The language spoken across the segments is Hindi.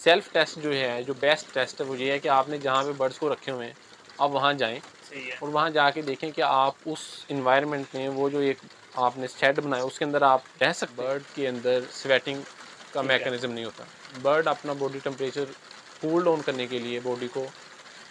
सेल्फ टेस्ट जो है, जो बेस्ट टेस्ट है वो ये है कि आपने जहाँ पे बर्ड्स को रखे हुए हैं आप वहाँ जाएं और वहाँ जाके देखें कि आप उस इन्वायरमेंट में वो जो एक आपने शेड बनाया उसके अंदर आप रह सकते हैं। बर्ड के अंदर स्वेटिंग का मैकेनिज्म नहीं होता। बर्ड अपना बॉडी टेम्परेचर कूल डाउन करने के लिए बॉडी को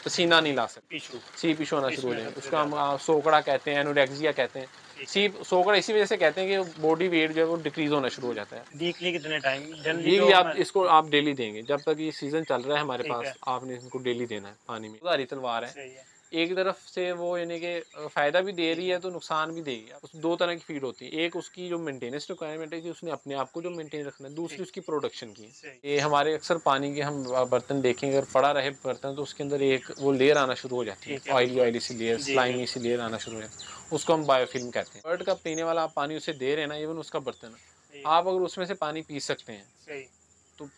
पसीना नहीं ला सकते, सीप इशू आना शुरू हो जाए, उसको हम सोकड़ा कहते हैं, एनोरेक्सिया कहते हैं। सीप सोकड़ा इसी वजह से कहते हैं कि बॉडी वेट जो है वो डिक्रीज होना शुरू हो जाता है। वीकली कितने टाइम वीकली आप इसको आप डेली देंगे, जब तक ये सीजन चल रहा है हमारे पास आपने इनको डेली देना है पानी में। उधारी तलवार है, एक तरफ से वो यानी कि फ़ायदा भी दे रही है तो नुकसान भी देगी। उस दो तरह की फीड होती है, एक उसकी जो मेंटेनेंस रिक्वायरमेंट है कि उसने अपने आप को जो मेंटेन रखना है, दूसरी उसकी प्रोडक्शन की। ये हमारे अक्सर पानी के हम बर्तन देखेंगे, अगर पड़ा रहे बर्तन तो उसके अंदर एक वो लेयर आना शुरू हो जाती है, ऑयली सी लेयर, स्लाइमी सी लेयर आना शुरू हो जाती है, उसको हम बायोफिल्म कहते हैं। बर्ड का पीने वाला आप पानी उसे दे रहे हैं ना, इवन उसका बर्तन आप अगर उसमें से पानी पी सकते हैं तो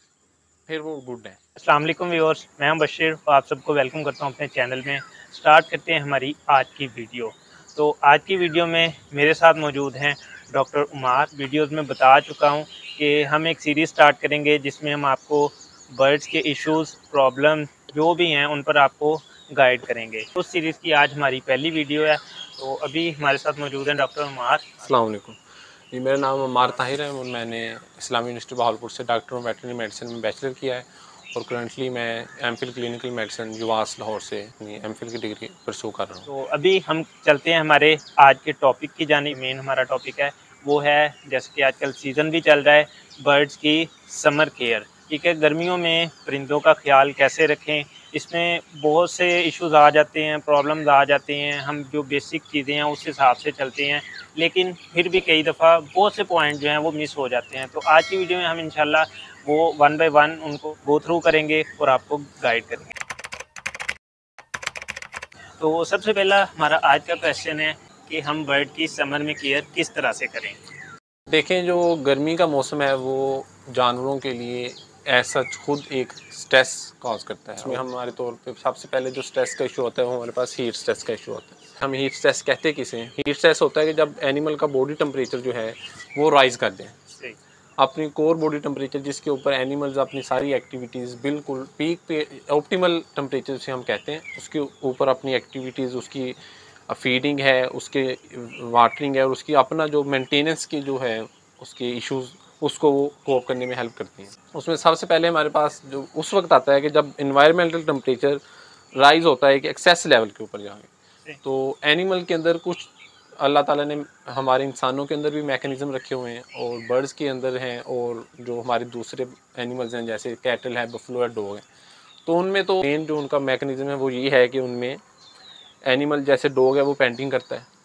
फिर वो गुड है। अस्सलाम वालेकुम व्यूअर्स, मैं हूं बशीर, आप सबको वेलकम करता हूं अपने चैनल में। स्टार्ट करते हैं हमारी आज की वीडियो। तो आज की वीडियो में मेरे साथ मौजूद हैं डॉक्टर उमार। वीडियोस में बता चुका हूं कि हम एक सीरीज़ स्टार्ट करेंगे जिसमें हम आपको बर्ड्स के इश्यूज़, प्रॉब्लम जो भी हैं उन पर आपको गाइड करेंगे। उस सीरीज़ की आज हमारी पहली वीडियो है। तो अभी हमारे साथ मौजूद हैं डॉक्टर उमार। अस्सलाम वालेकुम जी, मेरा नाम उमार ताहिर है और मैंने इस्लामी यूनिवर्सिटी बहावलपुर से डॉक्टर ऑफ वेटरनरी मेडिसिन में बैचलर किया है और करंटली मैं MPhil clinical medicine UVAS Lahore से अपनी एमफिल की डिग्री परस्यू कर रहा हूँ। तो अभी हम चलते हैं हमारे आज के टॉपिक की जानिब। मेन हमारा टॉपिक है वो है, जैसे कि आजकल सीज़न भी चल रहा है बर्ड्स की, समर केयर। ठीक है, गर्मियों में परिंदों का ख्याल कैसे रखें, इसमें बहुत से इश्यूज आ जाते हैं, प्रॉब्लम्स आ जाते हैं। हम जो बेसिक चीज़ें हैं उस हिसाब से चलते हैं, लेकिन फिर भी कई दफ़ा बहुत से पॉइंट जो हैं वो मिस हो जाते हैं। तो आज की वीडियो में हम इंशाल्लाह वो वन बाय वन उनको गो थ्रू करेंगे और आपको गाइड करेंगे। तो सबसे पहला हमारा आज का क्वेश्चन है कि हम बर्ड की समर में केयर किस तरह से करें। देखें, जो गर्मी का मौसम है वो जानवरों के लिए ऐसा खुद एक स्ट्रेस कॉज करता है। इसमें हमारे तौर पे सबसे पहले जो स्ट्रेस का इशू होता है वो हमारे पास हीट स्ट्रेस का इशू होता है। हम हीट स्ट्रेस कहते किसे हैं? हीट स्ट्रेस होता है कि जब एनिमल का बॉडी टेम्परेचर जो है वो राइज कर दें, अपनी कोर बॉडी टेम्परेचर जिसके ऊपर एनिमल्स अपनी सारी एक्टिविटीज़ बिल्कुल पीक पे, ऑप्टिमल टेम्परेचर से हम कहते हैं, उसके ऊपर अपनी एक्टिविटीज़, उसकी फीडिंग है, उसके वाटरिंग है और उसकी अपना जो मेंटेनेंस की जो है उसके इश्यूज़, उसको वो कोप करने में हेल्प करती हैं। उसमें सबसे पहले हमारे पास जो उस वक्त आता है कि जब इन्वायरमेंटल टेम्परेचर राइज होता है कि एक्सेस लेवल के ऊपर जाके, तो एनिमल के अंदर कुछ अल्लाह ताला ने हमारे इंसानों के अंदर भी मैकेनिज़्म रखे हुए हैं और बर्ड्स के अंदर हैं और जो हमारे दूसरे एनिमल्स हैं जैसे कैटल है, बफलो है, डॉग है, तो उनमें तो मेन जो उनका मैकेनिज़्म है वो ये है कि उनमें एनिमल जैसे डॉग है वो पेंटिंग करता है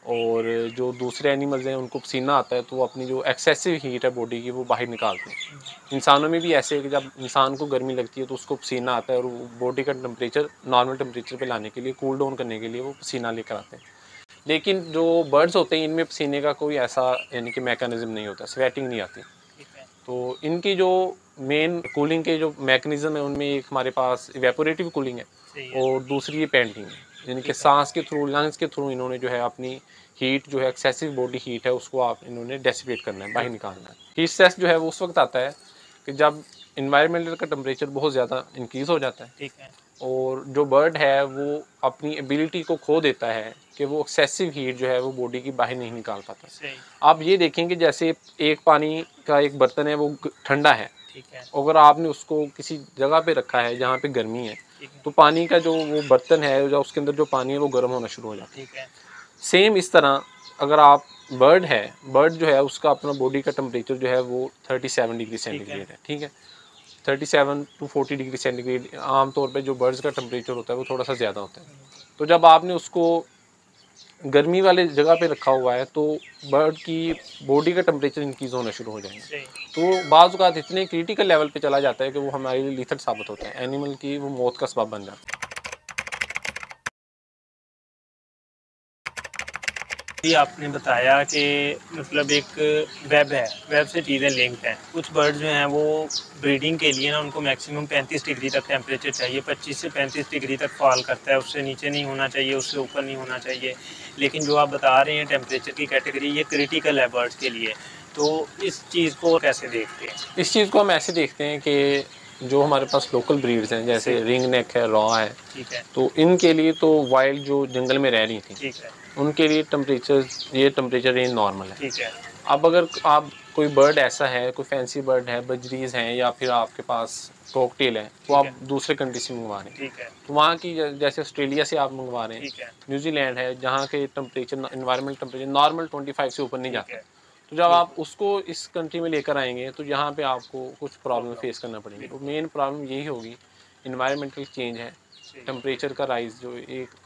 और जो दूसरे एनिमल्स हैं उनको पसीना आता है तो वो अपनी जो एक्सेसिव हीट है बॉडी की वो बाहर निकालते हैं। इंसानों में भी ऐसे है कि जब इंसान को गर्मी लगती है तो उसको पसीना आता है और वो बॉडी का टेम्परेचर नॉर्मल टेम्परेचर पे लाने के लिए, कूल डाउन करने के लिए वो पसीना लेकर आते हैं। लेकिन जो बर्ड्स होते हैं इनमें पसीने का कोई ऐसा यानी कि मैकेनिज़्म नहीं होता, स्वेटिंग नहीं आती। तो इनकी जो मेन कूलिंग के जो मैकेनिज़्म है उनमें एक हमारे पास इवेपोरेटिव कूलिंग है और दूसरी ये पेंटिंग है, यानी कि सांस के थ्रू, लंग्स के थ्रू इन्होंने जो है अपनी हीट जो है, एक्सेसिव बॉडी हीट है, उसको आप इन्होंने डेसिपेट करना है, बाहर निकालना है। हीट स्ट्रेस जो है वो उस वक्त आता है कि जब इन्वायरमेंटल का टेम्परेचर बहुत ज़्यादा इंक्रीज़ हो जाता है, ठीक है, और जो बर्ड है वो अपनी एबिलिटी को खो देता है कि वो एक्सेसिव हीट जो है वो बॉडी की बाहर नहीं निकाल पाता। आप ये देखेंगे जैसे एक पानी का एक बर्तन है वो ठंडा है, ठीक है, अगर आपने उसको किसी जगह पे रखा है जहाँ पे गर्मी है तो पानी का जो वो बर्तन है या उसके अंदर जो पानी है वो गर्म होना शुरू हो जाता है। सेम इस तरह अगर आप बर्ड जो है उसका अपना बॉडी का टेम्परेचर जो है वो 37 डिग्री सेंटीग्रेड है, ठीक है, 37 टू 40 डिग्री सेंटीग्रेड आमतौर पे जो बर्ड्स का टेम्परेचर होता है वो थोड़ा सा ज़्यादा होता है। तो जब आपने उसको गर्मी वाले जगह पे रखा हुआ है तो बर्ड की बॉडी का टेम्परेचर इंक्रीज़ होना शुरू हो जाएगा, तो बाज़ औक़ात इतने क्रिटिकल लेवल पे चला जाता है कि वो हमारे लिए लीथल साबित होता है, एनिमल की वो मौत का सबब बन जाता है। आपने बताया कि मतलब एक वेब है, वेब से चीज़ें लिंक्ड हैं। कुछ बर्ड जो हैं वो ब्रीडिंग के लिए ना उनको मैक्सिमम 35 डिग्री तक टेम्परेचर चाहिए, 25 से 35 डिग्री तक फॉल करता है, उससे नीचे नहीं होना चाहिए, उससे ऊपर नहीं होना चाहिए। लेकिन जो आप बता रहे हैं टेम्परेचर की कैटेगरी, ये क्रिटिकल है बर्ड्स के लिए। तो इस चीज़ को कैसे देखते हैं? इस चीज़ को हम ऐसे देखते हैं कि जो हमारे पास लोकल ब्रीड्स हैं जैसे रिंग नेक है, रॉ है, ठीक है, तो इनके लिए तो वाइल्ड जो जंगल में रह रही थी ठीक है, उनके लिए ये टेम्परेचर रेंज नॉर्मल है। ठीक है, अब अगर आप कोई बर्ड ऐसा है, कोई फैंसी बर्ड है, बजरीज हैं या फिर आपके पास कॉकटेल है, वो ठीक आप है, दूसरे कंट्री से मंगवा रहे हैं, ठीक है, तो वहाँ की जैसे ऑस्ट्रेलिया से आप मंगवा रहे हैं, ठीक है, न्यूजीलैंड है, जहाँ के टेम्परेचर इन्वायरमेंट टेम्परेचर नॉर्मल 25 से ऊपर नहीं ठीक जाता। है, तो जब आप बिल्कुल, उसको इस कंट्री में लेकर आएंगे तो यहाँ पे आपको कुछ प्रॉब्लम प्रॉब्लम, फेस करना पड़ेगी। तो बिल्कुल, मेन प्रॉब्लम यही होगी, इन्वायरमेंटल चेंज है, सही है, टेम्परेचर का राइज जो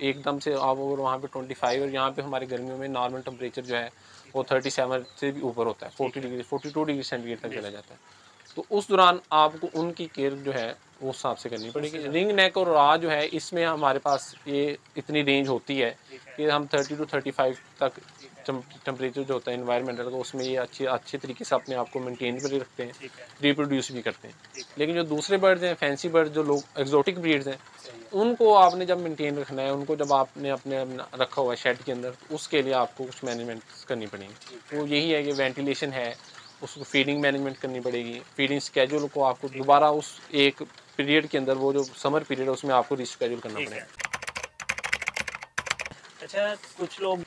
एकदम से आप अगर वहाँ पे 25 और यहाँ पे हमारे गर्मियों में नॉर्मल टेम्परेचर जो है ठीक वो है, 37 से भी ऊपर होता है, ठीक 40 है, डिग्री 42 डिग्री सेंटीग्रेड तक चला बेशक, जाता है। तो उस दौरान आपको उनकी केयर जो है वो हिसाब से करनी उससे पड़ेगी। करनी रिंग नेक पड़ेगी, और रा जो है इसमें हमारे पास ये इतनी रेंज होती है ठीक है, कि हम 30 टू 35 तक ठीक है, टेम्परेचर जो होता है इन्वायरमेंटल का उसमें ये अच्छे अच्छे तरीके से अपने आप को मेंटेन भी रखते हैं, ठीक है, रिप्रोड्यूस भी करते हैं। ठीक है, लेकिन जो दूसरे बर्ड्स हैं, फैंसी बर्ड जो लोग एक्जोटिक ब्रीड्स हैं, सही है, उनको आपने जब मेंटेन रखना है, उनको जब आपने अपने अपना रखा हुआ है शेड के अंदर, तो उसके लिए आपको कुछ मैनेजमेंट करनी पड़ेगी। ठीक है, वो यही है कि वेंटिलेशन है, उसको फीडिंग मैनेजमेंट करनी पड़ेगी, फीडिंग स्केड्यूल को आपको ठीक है, दोबारा उस एक पीरियड के अंदर, वो जो समर पीरियड है उसमें आपको रिस्केड्यूल करना ठीक पड़ेगा। है। अच्छा, कुछ लोग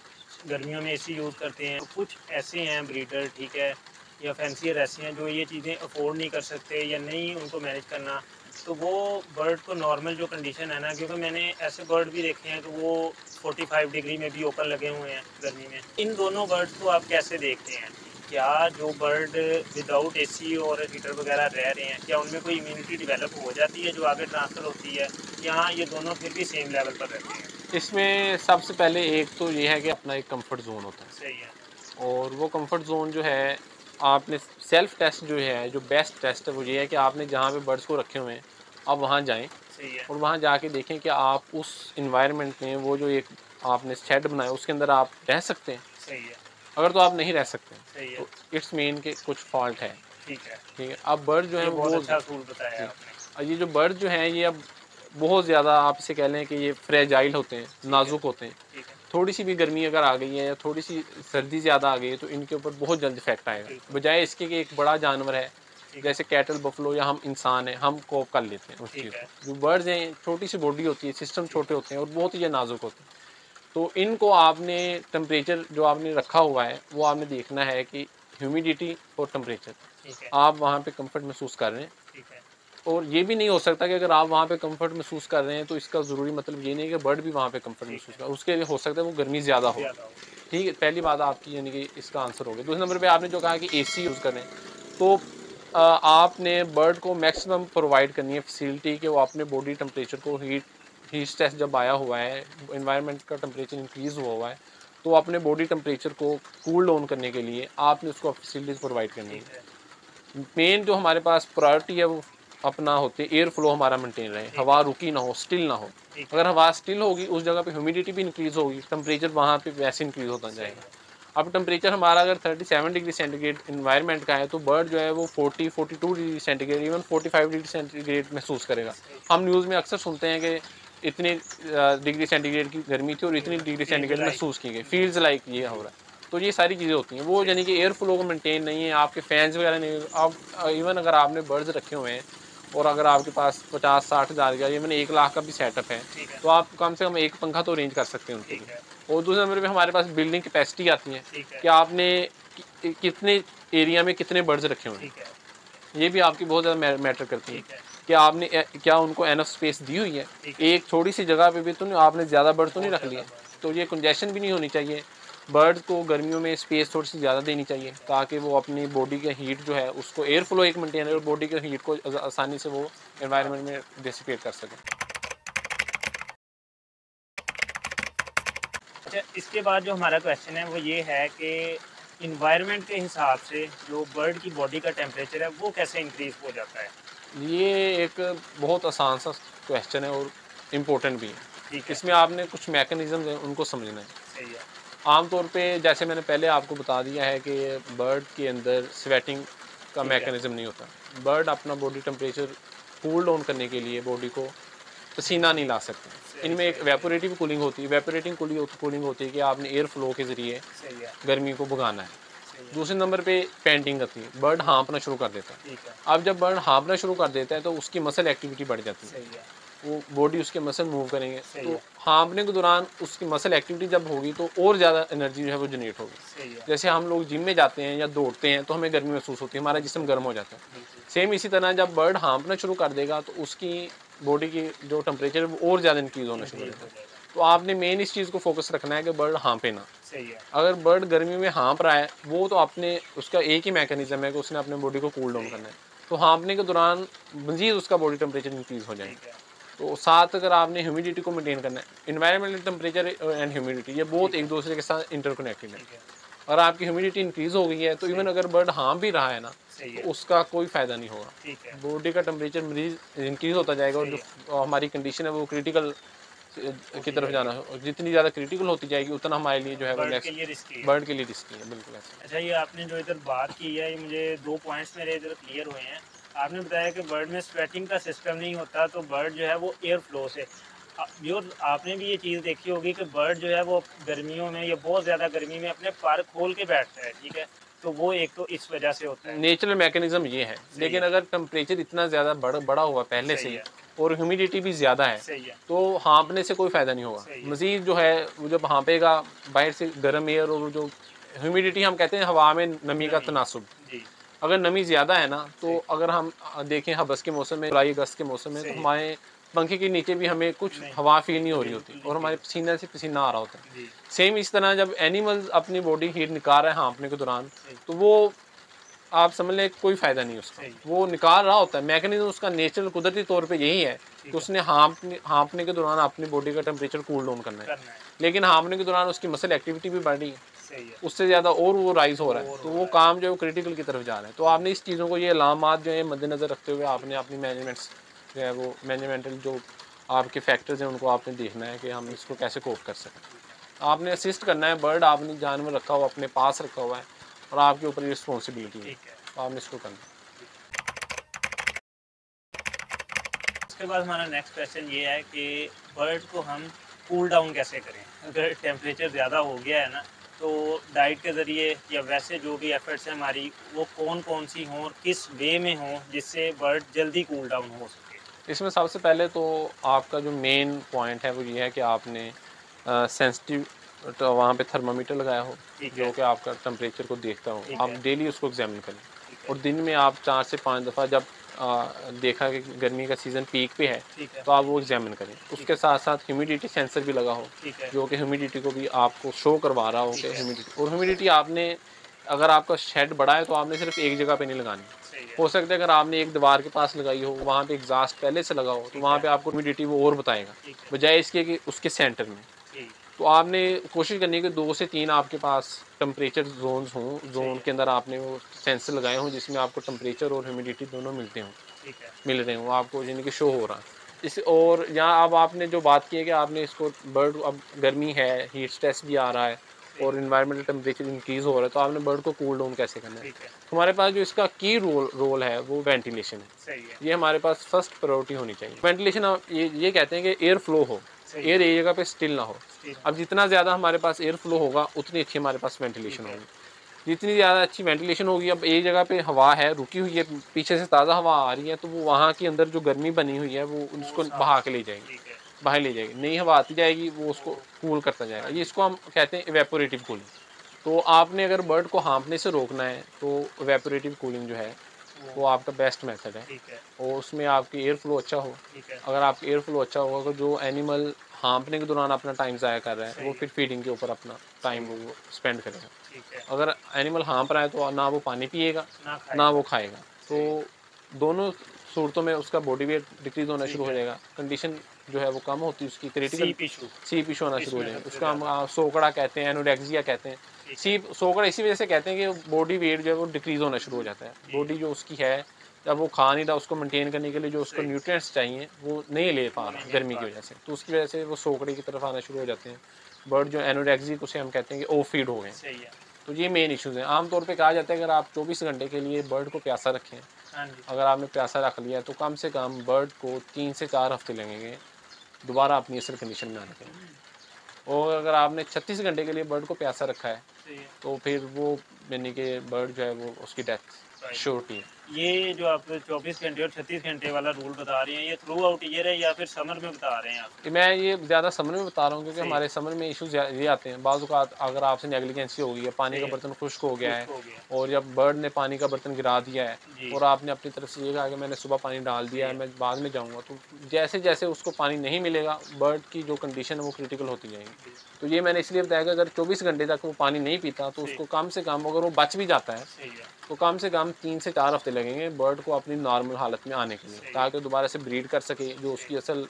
गर्मियों में एसी यूज़ करते हैं, कुछ ऐसे हैं ब्रीडर, ठीक है, या फैंसियर ऐसे हैं जो ये चीज़ें अफ़ोर्ड नहीं कर सकते या नहीं उनको मैनेज करना, तो वो बर्ड को नॉर्मल जो कंडीशन है ना, क्योंकि मैंने ऐसे बर्ड भी देखे हैं कि वो 45 डिग्री में भी ओपन लगे हुए हैं गर्मी में। इन दोनों बर्ड्स को आप कैसे देखते हैं? क्या जो बर्ड विदाउट एसी और हीटर वगैरह रह रहे हैं, क्या उनमें कोई इम्यूनिटी डेवलप हो जाती है जो आगे ट्रांसफ़र होती है, या ये दोनों फिर भी सेम लेवल पर रहते हैं? इसमें सबसे पहले एक तो ये है कि अपना एक कंफर्ट जोन होता है, सही है, और वो कंफर्ट जोन जो है, आपने सेल्फ टेस्ट जो है, जो बेस्ट टेस्ट है वो ये है कि आपने जहाँ पे बर्ड्स को रखे हुए हैं आप वहाँ जाएं सही है, और वहाँ जाके देखें कि आप उस इन्वायरमेंट में, वो जो एक आपने शेड बनाया उसके अंदर आप रह सकते हैं। सही है, अगर तो आप नहीं रह सकते हैं सही है, तो इट्स मीन के कुछ फॉल्ट है। ठीक है। ठीक है, अब बर्ड जो है ये बहुत वो अच्छा असूल बताया जी, आपने। और ये जो बर्ड जो हैं ये अब बहुत ज़्यादा, आप इसे कह लें कि ये फ्रेजाइल होते हैं, ठीक है, नाजुक होते हैं। ठीक है, थोड़ी सी भी गर्मी अगर आ गई है या थोड़ी सी सर्दी ज़्यादा आ गई है तो इनके ऊपर बहुत जल्द इफेक्ट आएगा, बिल्कुल, बजाय इसके कि एक बड़ा जानवर है ठीक है, जैसे कैटल, बफलो या हम इंसान हैं, हम कोप कर लेते हैं उस चीज़ ठीक है, को। जो बर्ड्स हैं छोटी सी बॉडी होती है, सिस्टम ठीक छोटे है, होते हैं और बहुत ही नाजुक होते हैं। तो इनको आपने टेम्परेचर जो आपने रखा हुआ है वो आपने देखना है कि ह्यूमिडिटी और टेम्परेचर ठीक है, आप वहाँ पे कंफर्ट महसूस कर रहे हैं। ठीक है, और ये भी नहीं हो सकता कि अगर आप वहाँ पे कंफर्ट महसूस कर रहे हैं तो इसका ज़रूरी मतलब ये नहीं है कि बर्ड भी वहाँ पे कंफर्ट ठीक महसूस है, कर, उसके लिए हो सकता है वो गर्मी ज़्यादा हो। ज़्यादा हो। ठीक है, पहली बात आपकी यानी कि इसका आंसर हो गया। दूसरे नंबर पे आपने जो कहा कि एसी यूज़ करें, तो आपने बर्ड को मैक्सिमम प्रोवाइड करनी है फैसिलिटी कि वो अपने बॉडी टेम्परेचर को हीट स्ट्रेस जब आया हुआ है, एनवायरनमेंट का टेम्परेचर इंक्रीज़ हुआ हुआ है, तो अपने बॉडी टेम्परेचर को कूल डाउन करने के लिए आपने उसको फैसिलिटीज़ प्रोवाइड करनी ठीक है। है, मेन जो हमारे पास प्रायोरिटी है वो अपना होती है एयर फ्लो हमारा मेंटेन रहे, ठीक हवा है, रुकी ना हो, स्टिल ना हो। ठीक है, अगर हवा स्टिल होगी उस जगह पे ह्यूमिडिटी भी इंक्रीज़ होगी, टेम्परेचर वहाँ पे वैसे इंक्रीज़ होता सही जाएगा। है, अब टेम्परेचर हमारा अगर 37 डिग्री सेंटीग्रेड इन्वायरमेंट का है तो बर्ड जो है वो 40-42 degree centigrade, even 45 degree centigrade महसूस करेगा। सही है। हम न्यूज़ में अक्सर सुनते हैं कि इतनी डिग्री सेंटीग्रेड की गर्मी थी और इतनी डिग्री फील्ड सेंटीग्रेड लाइक महसूस की गई, जी, फील्स लाइक ये हो जी, रहा है। तो ये सारी चीज़ें होती हैं, वो सही यानी है, कि एयर फ्लो को मेंटेन नहीं है, आपके फैंस वगैरह नहीं, आप इवन अगर आपने बर्ड्स रखे हुए हैं और अगर आपके पास 50-60 हज़ार का, इवन 1 लाख का भी सेटअप है, ठीक है, तो आप कम से कम एक पंखा तो अरेंज कर सकते हैं उनके ठीक लिए। है, और दूसरे नंबर पे हमारे पास बिल्डिंग कैपेसिटी आती है ठीक है, कि आपने कितने एरिया में कितने बर्ड्स रखे हुए हैं, ठीक है, ये भी आपकी बहुत ज़्यादा मैटर करती है। ठीक है, कि आपने क्या उनको एनफ स्पेस दी हुई है, ठीक है, एक छोटी सी जगह पे भी तो नहीं आपने ज़्यादा बर्ड तो नहीं बहुत रख ज़्यादा लिए। बात तो ये कंजेशन भी नहीं होनी चाहिए। बर्ड्स को गर्मियों में स्पेस थोड़ी सी ज़्यादा देनी चाहिए ताकि वो अपनी बॉडी के हीट जो है उसको, एयर फ्लो एक मेंटेन है और ठीक है, बॉडी के हीट को आसानी से वो हाँ। एनवायरनमेंट में डिसिपेट कर सके। अच्छा, इसके बाद जो हमारा क्वेश्चन है वो ये है कि इन्वायरमेंट के हिसाब से जो बर्ड की बॉडी का टेम्परेचर है वो कैसे इंक्रीज़ हो जाता है? ये एक बहुत आसान सा क्वेश्चन है और इम्पोर्टेंट भी है। ठीक है, इसमें आपने कुछ मैकेनिज्म हैं उनको समझना है। सही है, आमतौर पे जैसे मैंने पहले आपको बता दिया है कि बर्ड के अंदर स्वेटिंग का ठीक है, मैकेनिज्म नहीं होता। बर्ड अपना बॉडी टेम्परेचर कूल डाउन करने के लिए बॉडी को ठीक पसीना है, नहीं ला सकते। सही, इनमें एक सही, सही, वेपोरेटिव कूलिंग होती है। वेपोरेटिंग कूलिंग होती है कि आपने एयर फ्लो के ज़रिए सही है, गर्मी को भगाना है। दूसरे नंबर पे पेंटिंग आती है, बर्ड हाँफना शुरू कर देता है। ठीक है। अब जब बर्ड हाँफना शुरू कर देता है तो उसकी मसल एक्टिविटी बढ़ जाती है, सही है। वो बॉडी उसके मसल मूव करेंगे, सही तो है। हाँफने के दौरान उसकी मसल एक्टिविटी जब होगी तो और ज़्यादा एनर्जी जो है वो जनरेट होगी। सही है। जैसे हम लोग जिम में जाते हैं या दौड़ते हैं तो हमें गर्मी महसूस होती है, हमारा जिस्म गर्म हो जाता है। बिल्कुल। सेम इसी तरह जब बर्ड हाँफना शुरू कर देगा तो उसकी बॉडी की जो टेम्परेचर है वो और ज़्यादा इंक्रीज़ होना शुरू हो इंक्रीज जाता हो है। जाएगा। तो आपने मेन इस चीज़ को फोकस रखना है कि बर्ड हाँफे ना। सही है। अगर बर्ड गर्मी में हाँफ रहा है, वो तो आपने उसका एक ही मैकेनिज्म है कि उसने अपने बॉडी को कूल डाउन सही है। करना है। तो हाँफने के दौरान मज़ीद उसका बॉडी टेम्परेचर इंक्रीज़ हो जाएगा। ठीक है। तो साथ अगर आपने ह्यूमिडिटी को मेंटेन करना है, एनवायरमेंटल टेम्परेचर एंड ह्यूमिडिटी ये बहुत ठीक है। एक दूसरे के साथ इंटरकनेक्टेड है। ठीक है। अगर आपकी ह्यूमिडिटी इंक्रीज़ हो गई है तो इवन सही। अगर बर्ड हाँफ भी रहा है ना, सही तो है। उसका कोई फ़ायदा नहीं होगा। ठीक है। बॉडी का टेम्परेचर मरीज़ इंक्रीज़ होता जाएगा और सही जो है। हमारी कंडीशन है वो क्रिटिकल की होती तरफ जाएगी। जाना है, और जितनी ज़्यादा क्रिटिकल होती जाएगी उतना हमारे लिए जो है वो बर्ड के नेक्स्ट लिए रिस्की है। बर्ड के लिए रिस्की है, बिल्कुल ऐसा। अच्छा, ये आपने जो इधर बात की है, ये मुझे 2 पॉइंट्स मेरे इधर क्लियर हुए हैं। आपने बताया कि बर्ड में स्वेटिंग का सिस्टम नहीं होता, तो बर्ड जो है वो एयर फ्लो से जो आपने भी ये चीज़ देखी होगी कि बर्ड जो है वो गर्मियों में या बहुत ज़्यादा गर्मी में अपने पर खोल के बैठता है, ठीक है? तो वो एक तो इस वजह से होता है। नेचुरल मैकेनिज्म ये है, सही लेकिन है। अगर टेम्परेचर इतना ज़्यादा बड़ा हुआ पहले से सही ही है। और ह्यूमिडिटी भी ज़्यादा है, सही है। तो हाँफने से कोई फ़ायदा नहीं होगा। सही है। मज़ीद जो है वो जब हाँफेगा, बाहर से गर्म एयर और वो जो ह्यूमिडिटी हम कहते हैं हवा में नमी का नमी। तनासुब, जी। अगर नमी ज़्यादा है ना, तो सही। अगर हम देखें हबस के मौसम में, जुलाई अगस्त के मौसम में, तो सही है। हमारे पंखे के नीचे भी हमें कुछ नहीं, हवा फील नहीं हो रही होती बिल्कुल नहीं और फील हमारे होता। पसीने से पसीना आ रहा होता है। जी। सेम इस तरह जब एनिमल्स अपनी बॉडी हीट निकाल रहे हैं हाँफने के दौरान, सही। तो वो आप समझ लें कोई फ़ायदा नहीं उसका। सही। वो निकाल रहा होता है, मैकेनिज़्म उसका नेचुरल कुदरती तौर पे यही है कि ठीक है। उसने हाँफने के दौरान अपनी बॉडी का टेम्परेचर कूल डाउन करना है। करना है। लेकिन हाँफने के दौरान उसकी मसल एक्टिविटी भी बढ़ रही है, सही है। उससे ज़्यादा और वो राइज़ हो रहा है, और तो हो वो रहा है। काम जो है वो क्रिटिकल की तरफ जा रहा है। तो आपने इस चीज़ों को, ये अलामात जो है मद्देनज़र रखते हुए आपने अपनी मैनेजमेंट्स जो है वो मैनेजमेंटल जो आपके फैक्टर्स हैं उनको आपने देखना है कि हम इसको कैसे कोप कर सकें। आपने असिस्ट करना है, बर्ड आपने जानवर रखा हुआ अपने पास रखा हुआ है और आपके ऊपर ये रिस्पॉन्सिबिलिटी है, ठीक है। तो आपने इसको करना है। उसके बाद हमारा नेक्स्ट क्वेश्चन ये है कि बर्ड को हम कूल डाउन कैसे करें? अगर टेम्परेचर ज़्यादा हो गया है ना, तो डाइट के ज़रिए या वैसे जो भी एफर्ट्स हैं हमारी, वो कौन-कौन सी हों और किस वे में हों जिससे बर्ड जल्दी कूल डाउन हो सके? इसमें सबसे पहले तो आपका जो मेन पॉइंट है वो ये है कि आपने सेंसिटिव तो वहाँ पे थर्मामीटर लगाया हो, ठीक जो है। कि आपका टेम्परेचर को देखता हो। ठीक आप है। डेली उसको एग्जामिन करें ठीक है। और दिन में आप 4 से 5 दफ़ा जब देखा कि गर्मी का सीज़न पीक पे है, ठीक है। तो आप वो एग्जामिन करें। ठीक उसके है। साथ साथ ह्यूमिडिटी सेंसर भी लगा हो, ठीक है। जो कि ह्यूमिडिटी को भी आपको शो करवा रहा हो कि ठीक है। ह्यूमिडिटी, और ह्यूमिडिटी आपने, अगर आपका शेड बड़ा है तो आपने सिर्फ एक जगह पे नहीं लगानी। सही है। हो सकता है अगर आपने एक दीवार के पास लगाई हो, वहाँ पे एग्जॉस्ट पहले से लगा हो, तो ठीक वहाँ है। पे आपको ह्यूमिडिटी वो और बताएगा, ठीक है। बजाय इसके कि उसके सेंटर में। जी। तो आपने कोशिश करनी है कि 2 से 3 आपके पास टेम्परेचर ज़ोन्स हों, सही ज़ोन है। के अंदर आपने वो सेंसर लगाए हों जिसमें आपको टेम्परेचर और ह्यूमिडिटी दोनों मिलते हों, ठीक है। मिल रहे हों, आपको यानी कि शो हो रहा है। इस और यहाँ अब आपने जो बात की है कि आपने इसको बर्ड, अब गर्मी है, हीट स्ट्रेस भी आ रहा है सही और है। एनवायरमेंटल टेम्परेचर इंक्रीज़ हो रहा है, तो आपने बर्ड को कूल डाउन कैसे करना है। ठीक है। हमारे पास जो इसका की रोल है वो वेंटिलेशन है। सही है। ये हमारे पास फर्स्ट प्रायोरिटी होनी चाहिए। वेंटिलेशन हम ये कहते हैं कि एयर फ्लो हो, सही एयर है। एक जगह पे स्टिल ना हो। ठीक है। अब जितना ज़्यादा हमारे पास एयर फ्लो होगा उतनी अच्छी हमारे पास वेंटिलेशन ठीक है। होगी। जितनी ज़्यादा अच्छी वेंटिलेशन होगी, अब एक जगह पे हवा है रुकी हुई है, पीछे से ताज़ा हवा आ रही है, तो वो वहाँ के अंदर जो गर्मी बनी हुई है वो वो उसको साथ। बहा के ले जाएगी, ठीक है। बाहर ले जाएगी। नई हवा आती जाएगी, वो उसको वो। कूल करता जाएगा। हाँ ये जी। इसको हम कहते हैं इवेपोरेटिव कूलिंग। तो आपने अगर बर्ड को हाँफने से रोकना है तो इवेपोरेटिव कूलिंग जो है वो वो। आपका बेस्ट मेथड है। ठीक है। और उसमें आपकी एयर फ्लो अच्छा हो। ठीक है। अगर आपका एयर फ्लो अच्छा होगा तो जो एनिमल हाँफने के दौरान अपना टाइम ज़ाया कर रहा है सही वो है। फिर फीडिंग के ऊपर अपना टाइम सही है। वो स्पेंड करेगा। ठीक है। अगर एनिमल हाँफ रहा है तो ना वो पानी पिएगा ना ना खाएगा। वो खाएगा, सही है। तो दोनों सूरतों में उसका बॉडी वेट डिक्रीज होना शुरू ठीक हो है। जाएगा, कंडीशन जो है वो कम होती है उसकी, क्रिटिकल सीप इशू सीप इशू होना शुरू हो इसमें जाएगा। सबसे उसका हम ज़्यादा। सोकड़ा कहते हैं, एनोरेक्सिया कहते हैं। ठीक है। सीप सोकड़ा इसी वजह से कहते हैं कि बॉडी वेट जो है वो डिक्रीज होना शुरू हो जाता है। जी। बॉडी जो उसकी है, जब वो खा नहीं रहा, उसको मेंटेन करने के लिए जो उसको सही। न्यूट्रिएंट्स चाहिए वो नहीं ले पा वो रहा नहीं ले गर्मी पा की रहे। वजह से, तो उसकी वजह से वो सोकड़े की तरफ आना शुरू हो जाते हैं। बर्ड जो एनोरेक्सिक उसे हम कहते हैं कि ओवर फीड हो गए। सही है। तो ये मेन इश्यूज़ हैं। आमतौर पे कहा जाता है अगर आप 24 घंटे के लिए बर्ड को प्यासा रखें, हाँ जी। अगर आपने प्यासा रख लिया तो कम से कम बर्ड को 3 से 4 हफ्ते लगेंगे दोबारा अपनी असल कंडीशन में आने के लिए। और अगर आपने 36 घंटे के लिए बर्ड को प्यासा रखा है सही है। तो फिर वो यानी कि बर्ड जो है वो उसकी डेथ राइट। श्योरिटी है। ये जो आप 24 घंटे और 36 घंटे वाला रूल बता रहे हैं, ये थ्रू आउट ईयर है या फिर समर में बता रहे हैं आप? कि मैं ये ज़्यादा समर में बता रहा हूँ क्योंकि सही है, हमारे समर में इश्यूज़ ये आते हैं। बाज़ औक़ात अगर आपसे नेग्लिजेंसी हो गई है, पानी सही का है, बर्तन खुश्क हो गया है खुश्क हो गया। और जब बर्ड ने पानी का बर्तन गिरा दिया है जी, और आपने अपनी तरफ से ये कहा कि मैंने सुबह पानी डाल सही दिया है, है, मैं बाद में जाऊँगा, तो जैसे-जैसे उसको पानी नहीं मिलेगा, बर्ड की जो कंडीशन है वो क्रिटिकल होती जाएगी। जी, तो ये मैंने इसलिए बताया कि अगर 24 घंटे तक वो पानी नहीं पीता तो सही, उसको कम से कम अगर वो बच भी जाता है, सही है, तो कम से कम 3 से 4 हफ़्ते लगेंगे बर्ड को अपनी नॉर्मल हालत में आने के लिए, सही है, ताकि वो दोबारा से ब्रीड कर सके, जो सही उसकी है, असल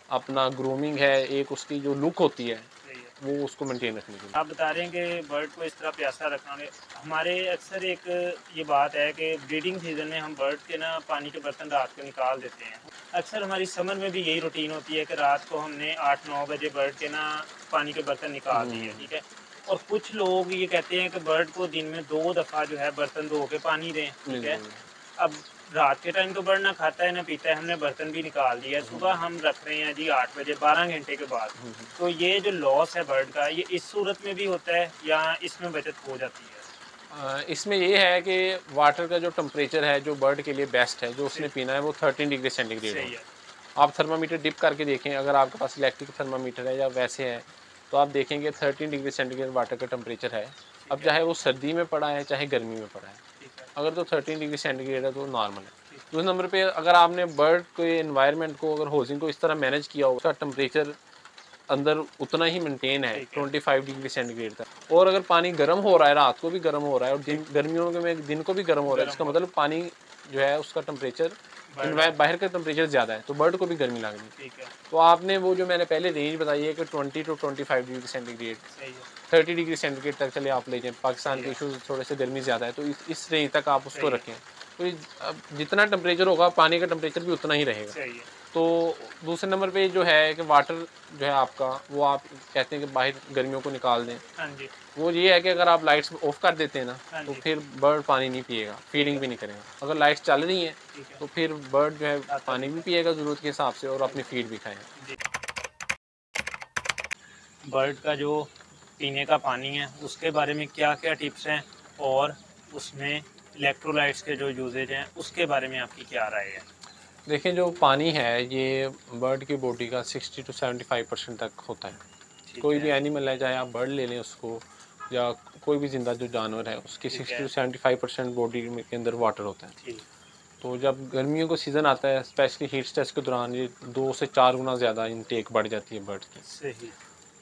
अपना ग्रूमिंग है, एक उसकी जो लुक होती है, सही है। वो उसको मेंटेन रखने के लिए। आप बता रहे हैं कि बर्ड को इस तरह प्यासा रखना है। हमारे अक्सर एक ये बात है कि ब्रीडिंग सीज़न में हम बर्ड के ना पानी के बर्तन रात को निकाल देते हैं। अक्सर हमारी समर में भी यही रूटीन होती है कि रात को हमने 8-9 बजे बर्ड के ना पानी के बर्तन निकाल दिए, हुँ, ठीक है? और कुछ लोग ये कहते हैं कि बर्ड को दिन में 2 दफ़ा जो है बर्तन धो के पानी दें, ठीक है? बिल्कुल। अब रात के टाइम तो बर्ड ना खाता है ना पीता है, हमने बर्तन भी निकाल दिया है। हुँ, सुबह हम रख रहे हैं जी 8 बजे 12 घंटे के बाद। हुँ, हुँ। तो ये जो लॉस है बर्ड का, ये इस सूरत में भी होता है या इसमें बचत हो जाती है? इसमें ये है कि वाटर का जो टेम्परेचर है, जो बर्ड के लिए बेस्ट है, जो उसने सही पीना है, वो 13 डिग्री सेंटीग्रेड हो। सही है, आप थर्मामीटर डिप करके देखें, अगर आपके पास इलेक्ट्रिक थर्मामीटर है या वैसे है, तो आप देखेंगे 13 डिग्री सेंटीग्रेड वाटर का टेम्परेचर है। अब ठीक है, चाहे वो सर्दी में पड़ा है, चाहे गर्मी में पड़ा है। ठीक है, अगर तो 13 डिग्री सेंटीग्रेड है तो नॉर्मल है। ठीक है, दूसरे नंबर पे अगर आपने बर्ड के एनवायरनमेंट को अगर हाउसिंग को इस तरह मैनेज किया हो, उसका टेम्परेचर अंदर उतना ही मेंटेन है ठीक है, 25 डिग्री सेंटीग्रेड तक, और अगर पानी गर्म हो रहा है, रात को भी गर्म हो रहा है और ठीक, दिन गर्मियों के में दिन को भी गर्म हो रहा है, गर्म इसका हो रहा मतलब पानी जो है उसका टेम्परेचर है, बढ़ रहा है, बाहर का टेम्परेचर ज़्यादा है, तो बर्ड को भी गर्मी लगनी है। ठीक है, तो आपने वो जो मैंने पहले रेंज बताई है कि 20 टू 25 डिग्री सेंटीग्रेड, सही है, 30 डिग्री सेंटीग्रेड तक चले आप ले जाएँ। पाकिस्तान सही के है, इश्यूज़ थोड़े से गर्मी ज़्यादा है, तो इस रेंज तक आप उसको सही है, रखें। तो ये अब जितना टेम्परेचर होगा, पानी का टेम्परेचर भी उतना ही रहेगा। सही है, तो दूसरे नंबर पे जो है कि वाटर जो है आपका, वो आप कहते हैं कि बाहर गर्मियों को निकाल दें। हाँ जी, वो ये है कि अगर आप लाइट्स ऑफ कर देते हैं ना, हाँ तो जी, फिर बर्ड पानी नहीं पिएगा, ठीक फीडिंग है, भी नहीं करेगा। अगर लाइट्स चल रही हैं, ठीक है, तो फिर बर्ड जो है आता पानी भी भी है, पिएगा ज़रूरत के हिसाब से और सही अपनी है, फीड भी खाएगा। जी। बर्ड का जो पीने का पानी है, उसके बारे में क्या-क्या टिप्स हैं और उसमें इलेक्ट्रोलाइट्स के जो यूसेज हैं, उसके बारे में आपकी क्या राय है? देखिए, जो पानी है ये बर्ड की बॉडी का 60 टू 75% तक होता है। ठीक कोई भी है, एनिमल है, चाहे आप बर्ड ले लें उसको या कोई भी ज़िंदा जो जानवर है, उसकी ठीक 60 है, टू 75% बॉडी में के अंदर वाटर होता है। ठीक, तो जब गर्मियों का सीज़न आता है, स्पेशली हीट स्ट्रेस के दौरान, ये 2 से 4 गुना ज़्यादा इनटेक बढ़ जाती है बर्ड्स की। सही,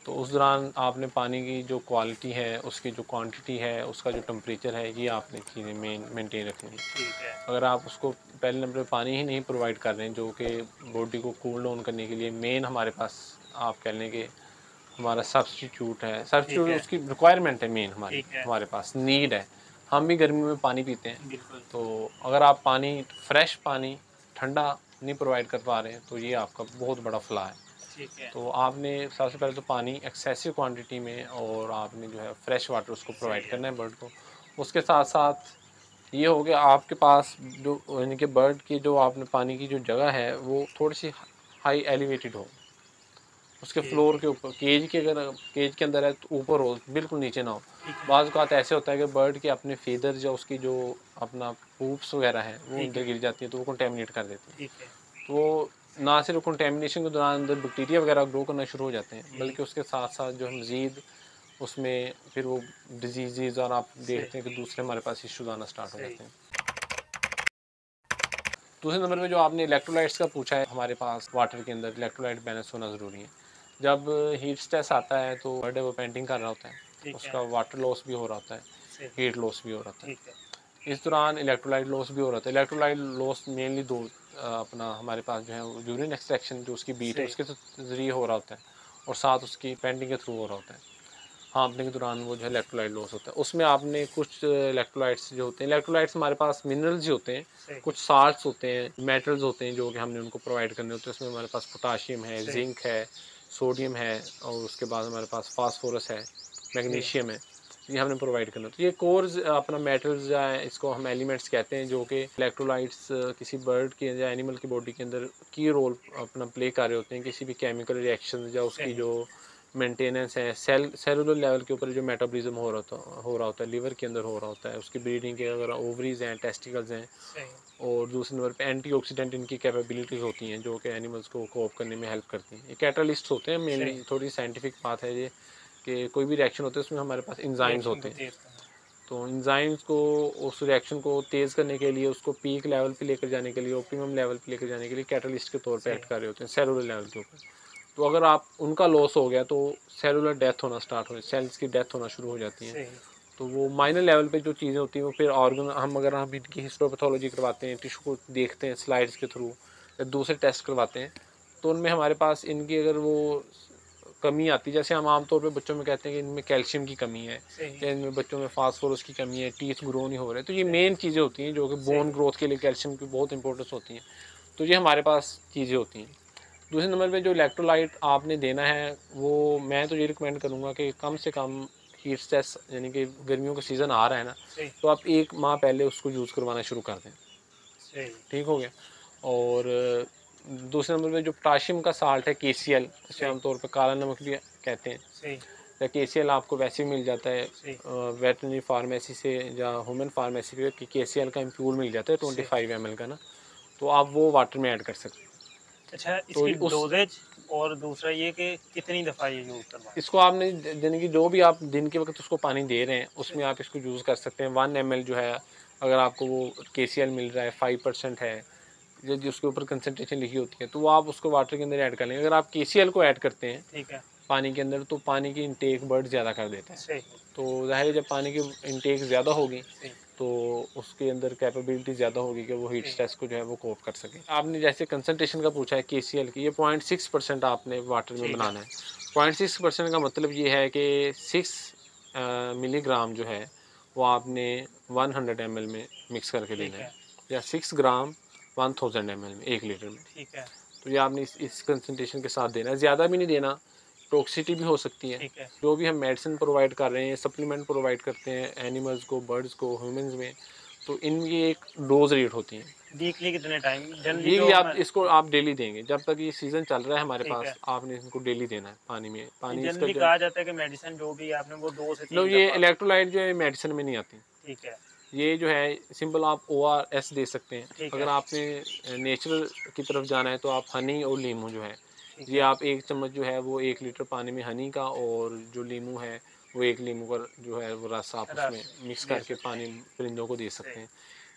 तो उस दौरान आपने पानी की जो क्वालिटी है, उसकी जो क्वांटिटी है, उसका जो टेम्परेचर है, ये आपने चीज़ें मेंटेन रखनी है। ठीक है, अगर आप उसको पहले नंबर पे पानी ही नहीं प्रोवाइड कर रहे हैं, जो कि बॉडी को कूल डाउन करने के लिए मेन हमारे पास, आप कह लें कि हमारा सब्स्टिट्यूट है। ठीक सब्स्टिट्यूट है, उसकी रिक्वायरमेंट है, मेन हमारी ठीक है, हमारे पास नीड है। हम भी गर्मियों में पानी पीते हैं। बिल्कुल, तो अगर आप पानी, फ्रेश पानी, ठंडा नहीं प्रोवाइड कर पा रहे हैं, तो ये आपका बहुत बड़ा फ्लॉ है। ठीक है, तो आपने सबसे पहले तो पानी एक्सेसिव क्वांटिटी में, और आपने जो है फ्रेश वाटर उसको सही प्रोवाइड है, करना है बर्ड को। उसके साथ-साथ ये हो गया आपके पास जो यानी कि बर्ड की जो आपने पानी की जो जगह है, वो थोड़ी-सी हाई एलिवेटेड हो। उसके ठीक फ्लोर है, के ऊपर, केज के अगर केज के अंदर है तो ऊपर हो, बिल्कुल नीचे ना हो। ठीक है, बाज़ औक़ात ऐसे होता है कि बर्ड के अपने फ़ीदर्स या उसकी जो अपना पूप्स वग़ैरह है, वो ठीक अंदर है, गिर जाती है, तो वो कंटेमिनेट कर देती है। ठीक है, तो ना सिर्फ़ कंटेमिनेशन के दौरान अंदर बैक्टीरिया वग़ैरह ग्रो करना शुरू हो जाते हैं, जी, बल्कि उसके साथ-साथ जो है मज़ीद उसमें फिर वो डिज़ीज़ेज़, और आप सही, देखते हैं कि दूसरे हमारे पास इश्यूज़ आना स्टार्ट हो सही, जाते हैं। दूसरे नंबर पे जो आपने इलेक्ट्रोलाइट्स का पूछा है, हमारे पास वाटर के अंदर इलेक्ट्रोलाइट बैलेंस होना ज़रूरी है। जब हीट स्ट्रेस आता है तो बर्ड वो पेंटिंग कर रहा होता है, ठीक है, उसका वाटर लॉस भी हो रहा होता है, सही, हीट लॉस भी हो रहा होता ठीक है, है। इस दौरान इलेक्ट्रोलाइट लॉस भी हो रहा था। इलेक्ट्रोलाइट लॉस मेनली दो, अपना हमारे पास जो है यूरिन एक्सट्रैक्शन जो उसकी बीट है सही, उसके ज़रिए हो रहा होता है, और साथ उसकी पेंटिंग के थ्रू हो रहा होता है। हाँफने के दौरान वो जो है इलेक्ट्रोलाइट लॉस होता है। उसमें आपने कुछ इलेक्ट्रोलाइट्स जो होते हैं, इलेक्ट्रोलाइट्स हमारे पास मिनरल्स ही होते हैं, सही, कुछ साल्ट्स होते हैं, मेटल्स होते हैं जो कि हमने उनको प्रोवाइड करने होते हैं। उसमें हमारे पास पोटाशियम है, सही, ज़िंक है, सोडियम है, और उसके बाद हमारे पास फास्फोरस है, सही, मैग्नीशियम है। ये हमने प्रोवाइड करना होता है। ये कोर्स अपना मेटल्स या इसको हम एलिमेंट्स कहते हैं, जो कि इलेक्ट्रोलाइट्स किसी बर्ड के या एनिमल की बॉडी के अंदर की रोल अपना प्ले कर रहे होते हैं, किसी भी केमिकल रिएक्शन या उसकी सही, जो मेंटेनेंस है, सेलुलर लेवल के ऊपर जो मेटाबॉलिज्म हो रहा होता है, लिवर के अंदर हो रहा होता है, उसकी ब्रीडिंग के अगर ओवरीज हैं, टेस्टिकल्स हैं, और दूसरे नंबर पे एंटीऑक्सीडेंट इनकी कैपेबिलिटीज़ होती हैं जो कि एनिमल्स को कोप करने में हेल्प करती हैं। ये कैटलिस्ट होते हैं मेनली। थोड़ी साइंटिफिक बात है ये कि कोई भी रिएक्शन होता है उसमें हमारे पास इंजाइम्स होते हैं, तो इंजाइम्स को उस रिएक्शन को तेज़ करने के लिए, उसको पीक लेवल पे लेकर जाने के लिए, ऑप्टिमम लेवल पे लेकर जाने के लिए कैटलिस्ट के तौर पे एक्ट कर रहे होते हैं सेलुलर लेवल के ऊपर। तो अगर आप उनका लॉस हो गया तो सेलुलर डेथ होना स्टार्ट हो, सेल्स की डेथ होना शुरू हो जाती है। तो वो माइनर लेवल पे जो चीज़ें होती हैं वो फिर ऑर्गन, अगर हम इनकी हिस्टोपैथोलॉजी करवाते हैं, टिश्यू को देखते हैं स्लाइड्स के थ्रू या दूसरे टेस्ट करवाते हैं, तो उनमें हमारे पास इनकी अगर वो कमी आती है, जैसे हम आमतौर पे बच्चों में कहते हैं कि इनमें कैल्शियम की कमी है या इनमें बच्चों में फास्फोरस की कमी है, टीथ ग्रो नहीं हो रहे, तो ये मेन चीज़ें होती हैं जो कि बोन ग्रोथ के लिए कैल्शियम की बहुत इंपॉर्टेंस होती हैं। तो ये हमारे पास चीज़ें होती हैं। दूसरे नंबर पे जो इलेक्ट्रोलाइट आपने देना है वो मैं तो ये रिकमेंड करूँगा कि कम से कम हीट स्ट्रेस, यानी कि गर्मियों का सीज़न आ रहा है ना, तो आप 1 माह पहले उसको यूज़ करवाना शुरू कर दें। ठीक हो गया। और दूसरे नंबर पे जो पोटाशियम का साल्ट है KCl, इसे आमतौर पर काला नमक भी कहते हैं, या KCl आपको वैसे ही मिल जाता है वेटरनरी फार्मेसी से या ह्यूमन फार्मेसी पे KCl का इम्प्यूल मिल जाता है 25 ml का ना, तो आप वो वाटर में ऐड कर सकते हैं। अच्छा, इसकी डोजेज और दूसरा ये कि कितनी दफ़ा ये यूज़ करवाएं? इसको आपने यानी कि जो भी आप दिन के वक्त उसको पानी दे रहे हैं उसमें आप इसको यूज़ कर सकते हैं। 1 ml जो है, अगर आपको वो KCl मिल रहा है 5% है, जो उसके ऊपर कंसनट्रेशन लिखी होती है, तो वो आप उसको वाटर के अंदर ऐड कर लेंगे। अगर आप KCl को ऐड करते हैं ठीक है पानी के अंदर, तो पानी की इंटेक बर्ड ज़्यादा कर देता है। तो ज़ाहिर है जब पानी की इंटेक ज़्यादा होगी तो उसके अंदर कैपेबिलिटी ज़्यादा होगी कि वो हीट स्ट्रेस को जो है वो कोप कर सके। आपने जैसे कंसनट्रेशन का पूछा है KCl की, ये 0.6% आपने वाटर में बनाना है। 0.6% का मतलब ये है कि 6 मिलीग्राम जो है वो आपने 100 ml में मिक्स करके देना है, या 6 ग्राम 1000 ml में 1 लीटर में। ठीक है। तो ये आपने इस कंसनट्रेशन के साथ देना है, ज़्यादा भी नहीं देना, टॉक्सिटी भी हो सकती है। जो भी हम मेडिसिन प्रोवाइड कर रहे हैं, सप्लीमेंट प्रोवाइड करते हैं एनिमल्स को, बर्ड्स को, ह्यूमंस में, तो इनकी एक डोज रेट होती है। वीकली कितने टाइम? ये आप इसको आप डेली देंगे, जब तक ये सीजन चल रहा है हमारे पास, आपने इनको डेली देना है पानी में। पानी जनरली कहा जाता है कि मेडिसिन जो भी आपने वो 2 से 3 दफा, ये इलेक्ट्रोलाइट जो है मेडिसिन में नहीं आती। ठीक है। ये जो है सिंपल आप ORS दे सकते हैं। अगर आपने नेचुरल की तरफ जाना है तो आप हनी और लीमू जो है, ये आप 1 चम्मच जो है वो 1 लीटर पानी में हनी का, और जो लीमू है वो 1 लीमू का जो है वो रस आप उसमें मिक्स करके पानी परिंदों को दे सकते हैं।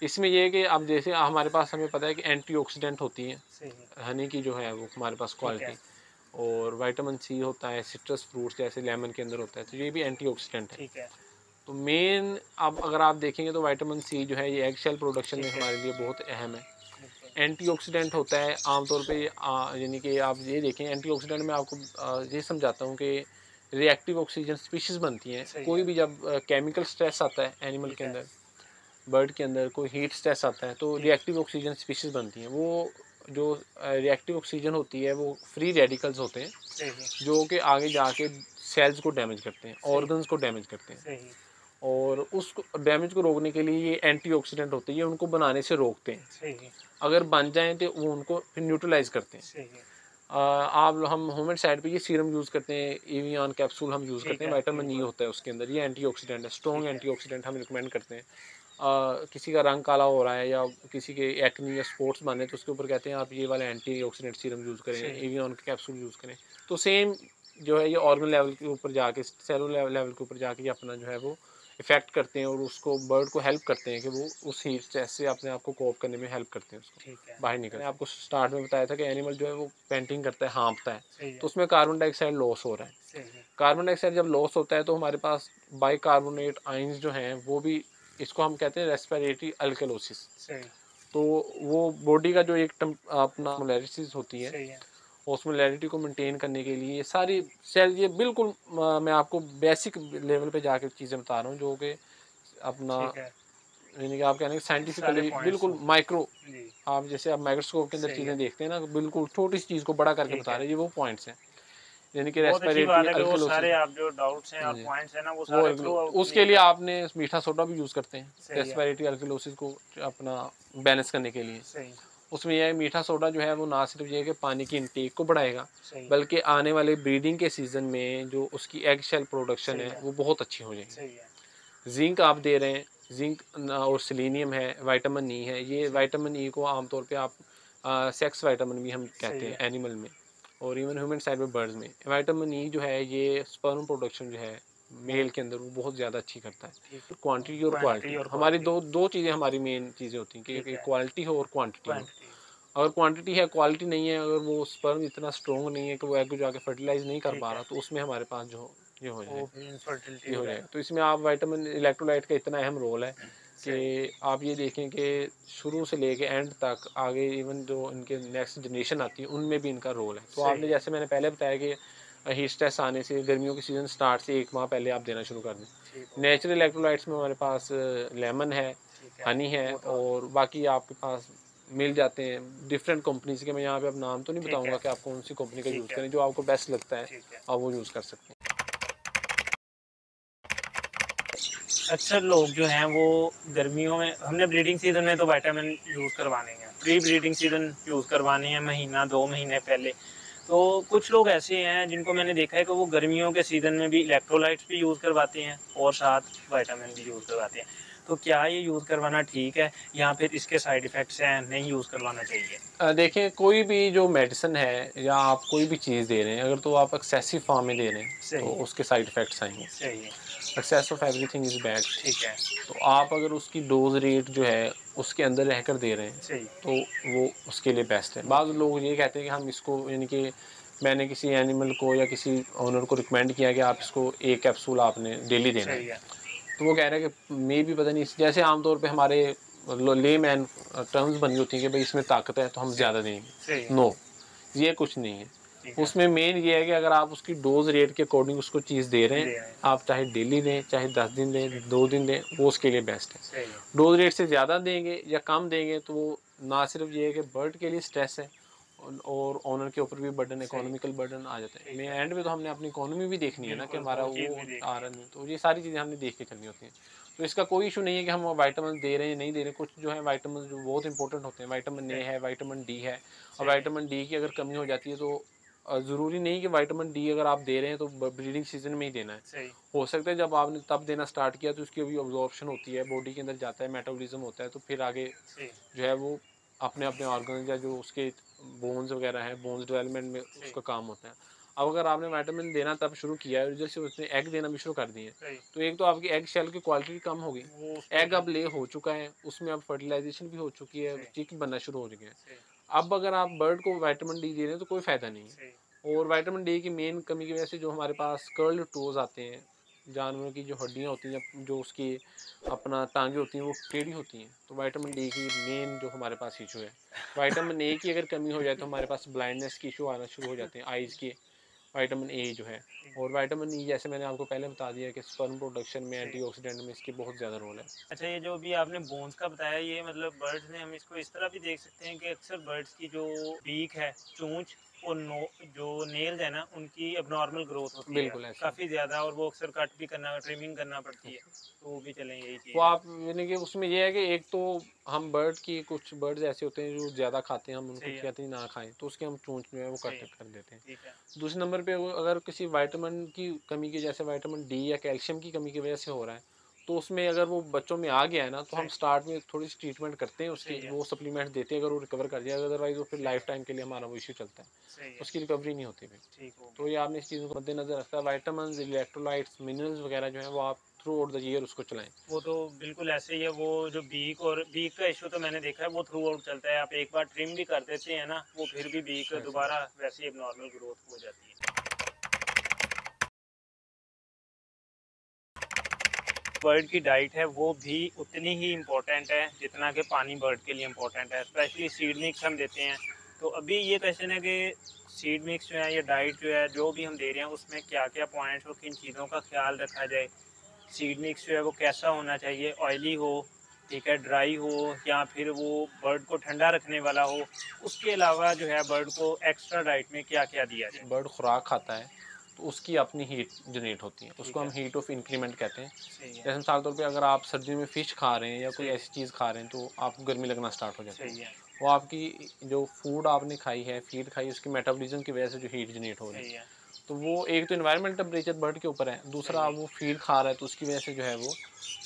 इसमें यह है कि अब जैसे हमारे पास, हमें पता है कि एंटीऑक्सीडेंट होती हैं हनी की जो है वो हमारे पास क्वालिटी, और विटामिन C होता है, सिट्रस फ्रूट्स जैसे लेमन के अंदर होता है, तो ये भी एंटीऑक्सीडेंट है। तो मेन अब अगर आप देखेंगे तो विटामिन C जो है ये एग शेल प्रोडक्शन में हमारे लिए बहुत अहम है। एंटीऑक्सीडेंट होता है आमतौर पे, यानी कि आप ये देखें, एंटीऑक्सीडेंट में आपको ये समझाता हूँ कि रिएक्टिव ऑक्सीजन स्पीशीज़ बनती हैं। कोई भी जब केमिकल स्ट्रेस आता है एनिमल के अंदर, बर्ड के अंदर कोई हीट स्ट्रेस आता है, तो रिएक्टिव ऑक्सीजन स्पीशीज़ बनती हैं। वो जो रिएक्टिव ऑक्सीजन होती है वो फ्री रेडिकल्स होते हैं जो कि आगे जाके सेल्स को डैमेज करते हैं, ऑर्गन्स को डैमेज करते हैं, और उस डैमेज को रोकने के लिए ये एंटीऑक्सीडेंट होते हैं, ये उनको बनाने से रोकते हैं। अगर बन जाएं तो वो उनको फिर न्यूट्रलाइज करते हैं। आप हम ह्यूमन साइड पे ये सीरम यूज़ करते हैं, एवियन कैप्सूल हम यूज़ करते हैं, विटामिन E होता है उसके अंदर, ये एंटीऑक्सीडेंट है, स्ट्रॉन्ग एंटीऑक्सीडेंट हम रिकमेंड करते हैं। किसी का रंग काला हो रहा है या किसी के एक्ने या स्पॉट्स बने, तो उसके ऊपर कहते हैं आप ये वाला एंटीऑक्सीडेंट सीरम यूज़ करें, एवियन के कैप्सूल यूज़ करें। तो सेम जो है ये ऑर्गन लेवल के ऊपर जाके, सेलुलर लेवल के ऊपर जाके ये अपना जो है वो इफेक्ट करते हैं, और उसको बर्ड को हेल्प करते हैं कि वो उस हीट स्ट्रेस से अपने आप को कोप करने में हेल्प करते हैं, उसको बाहर निकलने। आपको स्टार्ट में बताया था कि एनिमल जो है वो पेंटिंग करता है, हाँफता है, तो उसमें कार्बन डाइऑक्साइड लॉस हो रहा है। कार्बन डाइऑक्साइड जब लॉस होता है तो हमारे पास बाइकार्बोनेट आयंस जो हैं वो भी, इसको हम कहते हैं रेस्पिरेटरी अल्कलोसिस। तो वो बॉडी का जो एक अपना मोलैरिटीज होती है, ऑस्मोलैरिटी को मेंटेन करने के लिए ये सारी सेल, ये बिल्कुल मैं आपको बेसिक लेवल पे जाकर चीज़ें बता रहा हूँ जो कि अपना, यानी कि आप कहने साइंटिफिकली बिल्कुल माइक्रो, आप जैसे आप माइक्रोस्कोप के अंदर चीज़ें देखते हैं ना, बिल्कुल छोटी सी चीज़ को बड़ा करके बता रहे हैं, ये वो पॉइंट्स हैं। यानी कि रेस्पिरेटरी अल्कलोसिस, सारे आप जो डाउट्स हैं, आप पॉइंट्स हैं ना, वो सारे थ्रू उसके लिए आपने मीठा सोडा भी यूज़ करते हैं रेस्पिरेटरी अल्कलोसिस को अपना बैलेंस करने के लिए। उसमें यह है मीठा सोडा जो है वो ना सिर्फ ये है कि पानी की इंटेक को बढ़ाएगा, सही बल्कि आने वाले ब्रीडिंग के सीज़न में जो उसकी एग शेल प्रोडक्शन सही है है वो बहुत अच्छी हो जाएगी। सही है जिंक आप दे रहे हैं, जिंक और सेलेनियम है, विटामिन ई है। ये सही विटामिन ई को आमतौर पे आप सेक्स विटामिन भी हम कहते सही हैं है एनिमल में, और इवन ह्यूमन साइड में बर्ड्स में। विटामिन ई जो है ये स्पर्म प्रोडक्शन जो है वो मेल के अंदर वो बहुत ज़्यादा अच्छी करता है। ठीक है क्वांटिटी और क्वांटिटी क्वालिटी और हमारी क्वालिटी दो दो चीज़ें हमारी मेन चीज़ें होती हैं ठीक कि है क्वालिटी हो और क्वांटिटी हो। क्वांटिटी अगर क्वांटिटी है क्वालिटी नहीं है, अगर वो स्पर्म इतना स्ट्रॉन्ग नहीं है कि वो एग को जाके फर्टिलाइज नहीं कर ठीक पा है रहा, तो उसमें हमारे पास जो ये हो वो जाएगा, भी इनफर्टिलिटी ये हो वगैरह जाएगा। तो इसमें आप विटामिन इलेक्ट्रोलाइट का इतना अहम रोल है सही कि आप ये देखें कि शुरू से लेके एंड तक आगे इवन जो इनके नेक्स्ट जनरेशन आती है उनमें भी इनका रोल है। तो सही आपने है जैसे मैंने पहले बताया कि हीट स्ट्रेस आने से गर्मियों की सीज़न स्टार्ट से 1 माह पहले आप देना शुरू कर दें। ठीक हो गया नेचुरल इलेक्ट्रोलाइट्स में हमारे पास लेमन है, ठीक है हनी है, वो तो और बाकी आपके पास मिल जाते हैं डिफरेंट कंपनीज़ के। मैं यहाँ पे अब नाम तो नहीं ठीक बताऊँगा है कि आप कौन सी कंपनी का यूज़ ठीक है करें, जो आपको बेस्ट लगता है ठीक है आप वो यूज़ कर सकते हैं। अक्सर लोग जो हैं वो गर्मियों में हमने ब्रीडिंग सीजन में तो विटामिन यूज़ करवाने हैं प्री ब्रीडिंग सीजन यूज़ करवाने हैं महीना 2 महीने पहले तो कुछ लोग ऐसे हैं जिनको मैंने देखा है कि वो गर्मियों के सीज़न में भी इलेक्ट्रोलाइट्स भी यूज़ करवाते हैं और साथ विटामिन भी यूज़ करवाते हैं तो क्या ये यूज़ करवाना ठीक है या फिर इसके साइड इफ़ेक्ट्स हैं नहीं यूज़ करवाना चाहिए देखें, कोई भी जो मेडिसिन है या आप कोई भी चीज़ दे रहे हैं, अगर तो आप एक्सेसिव फॉर्म में दे रहे हैं तो सही है उसके साइड इफ़ेक्ट्स आएँगे। सही है excess of everything is bad. ठीक है तो आप अगर उसकी डोज़ रेट जो है उसके अंदर रहकर दे रहे हैं सही तो वो उसके लिए बेस्ट है। बाज़ लोग ये कहते हैं कि हम इसको, यानी कि मैंने किसी एनिमल को या किसी ओनर को रिकमेंड किया कि आप इसको 1 कैप्सूल आपने डेली देना है। सही है तो वो कह रहे हैं कि मे भी पता नहीं, जैसे आमतौर पे हमारे लेमैन टर्म्स बनी होती हैं कि भाई इसमें ताकत है तो हम सही ज़्यादा सही देंगे। है नो, ये कुछ नहीं है। ठीक है उसमें मेन ये है कि अगर आप उसकी डोज़ रेट के अकॉर्डिंग उसको चीज़ दे रहे हैं, दे रहे हैं आप चाहे डेली दें, चाहे 10 दिन दें, 2 दिन दें, वो उसके लिए बेस्ट है। सही है डोज़ रेट से ज़्यादा देंगे या कम देंगे तो वो ना सिर्फ ये है कि बर्ड के लिए स्ट्रेस है, और ओनर के ऊपर भी बर्डन, सही इकोनॉमिकल बर्डन आ जाता है। ठीक मैं है एंड में तो हमने अपनी इकोनॉमी भी देखनी है ना कि बिल्कुल हमारा वो चीज़ वो भी आ देखनी रहा है नहीं, तो ये सारी चीज़ें हमने देख के चलनी होती हैं। तो इसका कोई इशू नहीं है कि हम विटामिन दे रहे हैं नहीं दे रहे हैं। कुछ जो है विटामिन जो बहुत इंपॉर्टेंट होते हैं, विटामिन ए सही है, विटामिन डी है। और सही है विटामिन डी की अगर कमी हो जाती है तो ज़रूरी नहीं कि विटामिन डी अगर आप दे रहे हैं तो ब्रीडिंग सीजन में ही देना है। सही हो सकता है जब आपने तब देना स्टार्ट किया तो उसकी अभी अब्जॉर्प्शन होती है, बॉडी के अंदर जाता है, मेटाबॉलिज्म होता है, तो फिर आगे सही जो है वो अपने अपने ऑर्गन या जो उसके बोन्स वगैरह हैं, बोन्स डेवलपमेंट में सही उसका काम होता है। अब अगर आपने विटामिन देना तब शुरू किया है, जैसे उसने एग देना भी शुरू कर दिए, सही तो एक तो आपकी एग शेल की क्वालिटी कम हो गई। वो उस पे एग अब ले हो चुका है, उसमें अब फर्टिलाइजेशन भी हो चुकी है, सही चिक बनना शुरू हो चुके हैं। सही अब अगर आप बर्ड को विटामिन डी दे रहे हैं तो कोई फ़ायदा नहीं सही है। और विटामिन डी की मेन कमी की वजह से जो हमारे पास कर्ल्ड टोज़ आते हैं, जानवरों की जो हड्डियाँ होती हैं, जो उसकी अपना टाँगें होती हैं वो टेढ़ी होती हैं, तो विटामिन डी की मेन जो हमारे पास इशू है। विटामिन ए की अगर कमी हो जाए तो हमारे पास ब्लाइंडनेस की इशू आना शुरू हो जाते हैं आइज़ के। विटामिन ए जो है, और विटामिन ई जैसे मैंने आपको पहले बता दिया कि स्पर्म प्रोडक्शन में, सही एंटीऑक्सीडेंट में इसकी बहुत ज़्यादा रोल है। अच्छा ये जो भी आपने बोन्स का बताया ये मतलब बर्ड्स में हम इसको इस तरह भी देख सकते हैं कि अक्सर बर्ड्स की जो बीक है चोंच और नो जो नेल्स है ना उनकी अबनॉर्मल ग्रोथ होती है बिल्कुल ऐसे काफ़ी ज़्यादा और वो अक्सर कट भी करना ट्रिमिंग करना पड़ती है तो वो भी चलें यही चीज़ वो है आप, यानी कि उसमें ये है कि एक तो हम बर्ड की, कुछ बर्ड्स ऐसे होते हैं जो ज़्यादा खाते हैं, हम उनको सही है कहते हैं ना खाएं, तो उसके हम चोंच जो है वो सही कट है कर देते हैं। ठीक है दूसरे नंबर पे अगर किसी विटामिन की कमी की, जैसे विटामिन डी या कैल्शियम की कमी की वजह से हो रहा है, तो उसमें अगर वो बच्चों में आ गया है ना, तो हम सही स्टार्ट में थोड़ी सी ट्रीटमेंट करते हैं उसकी, सही है वो सप्लीमेंट देते हैं अगर वो रिकवर कर जाए, अदरवाइज वो फिर सही लाइफ है टाइम के लिए हमारा वो इशू चलता है, सही है उसकी रिकवरी नहीं होती फिर। ठीक हो तो गया ये आपने इस चीज़ को मद्देनजर रखता है, विटामिन, इलेक्ट्रोलाइट्स, मिनरल्स वगैरह जो है वो आप थ्रू आउट द ईयर उसको चलाएं। वो तो बिल्कुल ऐसे ही है वो जो बीक और बीक का इशू तो मैंने देखा है वो थ्रू आउट चलता है आप एक बार ट्रिम भी कर देते हैं ना वो फिर भी बीक ऐसा दोबारा वैसे ही नॉर्मल ग्रोथ हो जाती है बर्ड की डाइट है वो भी उतनी ही इम्पोर्टेंट है जितना कि पानी बर्ड के लिए इम्पोर्टेंट है स्पेशली सीड मिक्स हम देते हैं तो अभी ये क्वेश्चन है कि सीड मिक्स जो है या डाइट जो है जो भी हम दे रहे हैं उसमें क्या क्या पॉइंट्स हो किन चीज़ों का ख्याल रखा जाए सीड मिक्स जो है वो कैसा होना चाहिए ऑयली हो ठीक है ड्राई हो या फिर वो बर्ड को ठंडा रखने वाला हो उसके अलावा जो है बर्ड को एक्स्ट्रा डाइट में क्या क्या दिया जाए बर्ड खुराक खाता है तो उसकी अपनी हीट जनरेट होती है, ठीक उसको है हम हीट ऑफ इंक्रीमेंट कहते हैं। सही है जैसे मिसाल तौर पे अगर आप सर्दियों में फ़िश खा रहे हैं या कोई सही ऐसी चीज़ खा रहे हैं तो आपको गर्मी लगना स्टार्ट हो जाती है। सही है वो आपकी जो फूड आपने खाई है, फीड खाई, उसकी मेटाबॉलिज्म की वजह से जो हीट जनरेट हो रही सही है। है, तो वो एक तो एनवायरमेंटल टेम्परेचर बर्ड के ऊपर है, सही दूसरा है। वो फीड खा रहा है तो उसकी वजह से जो है वो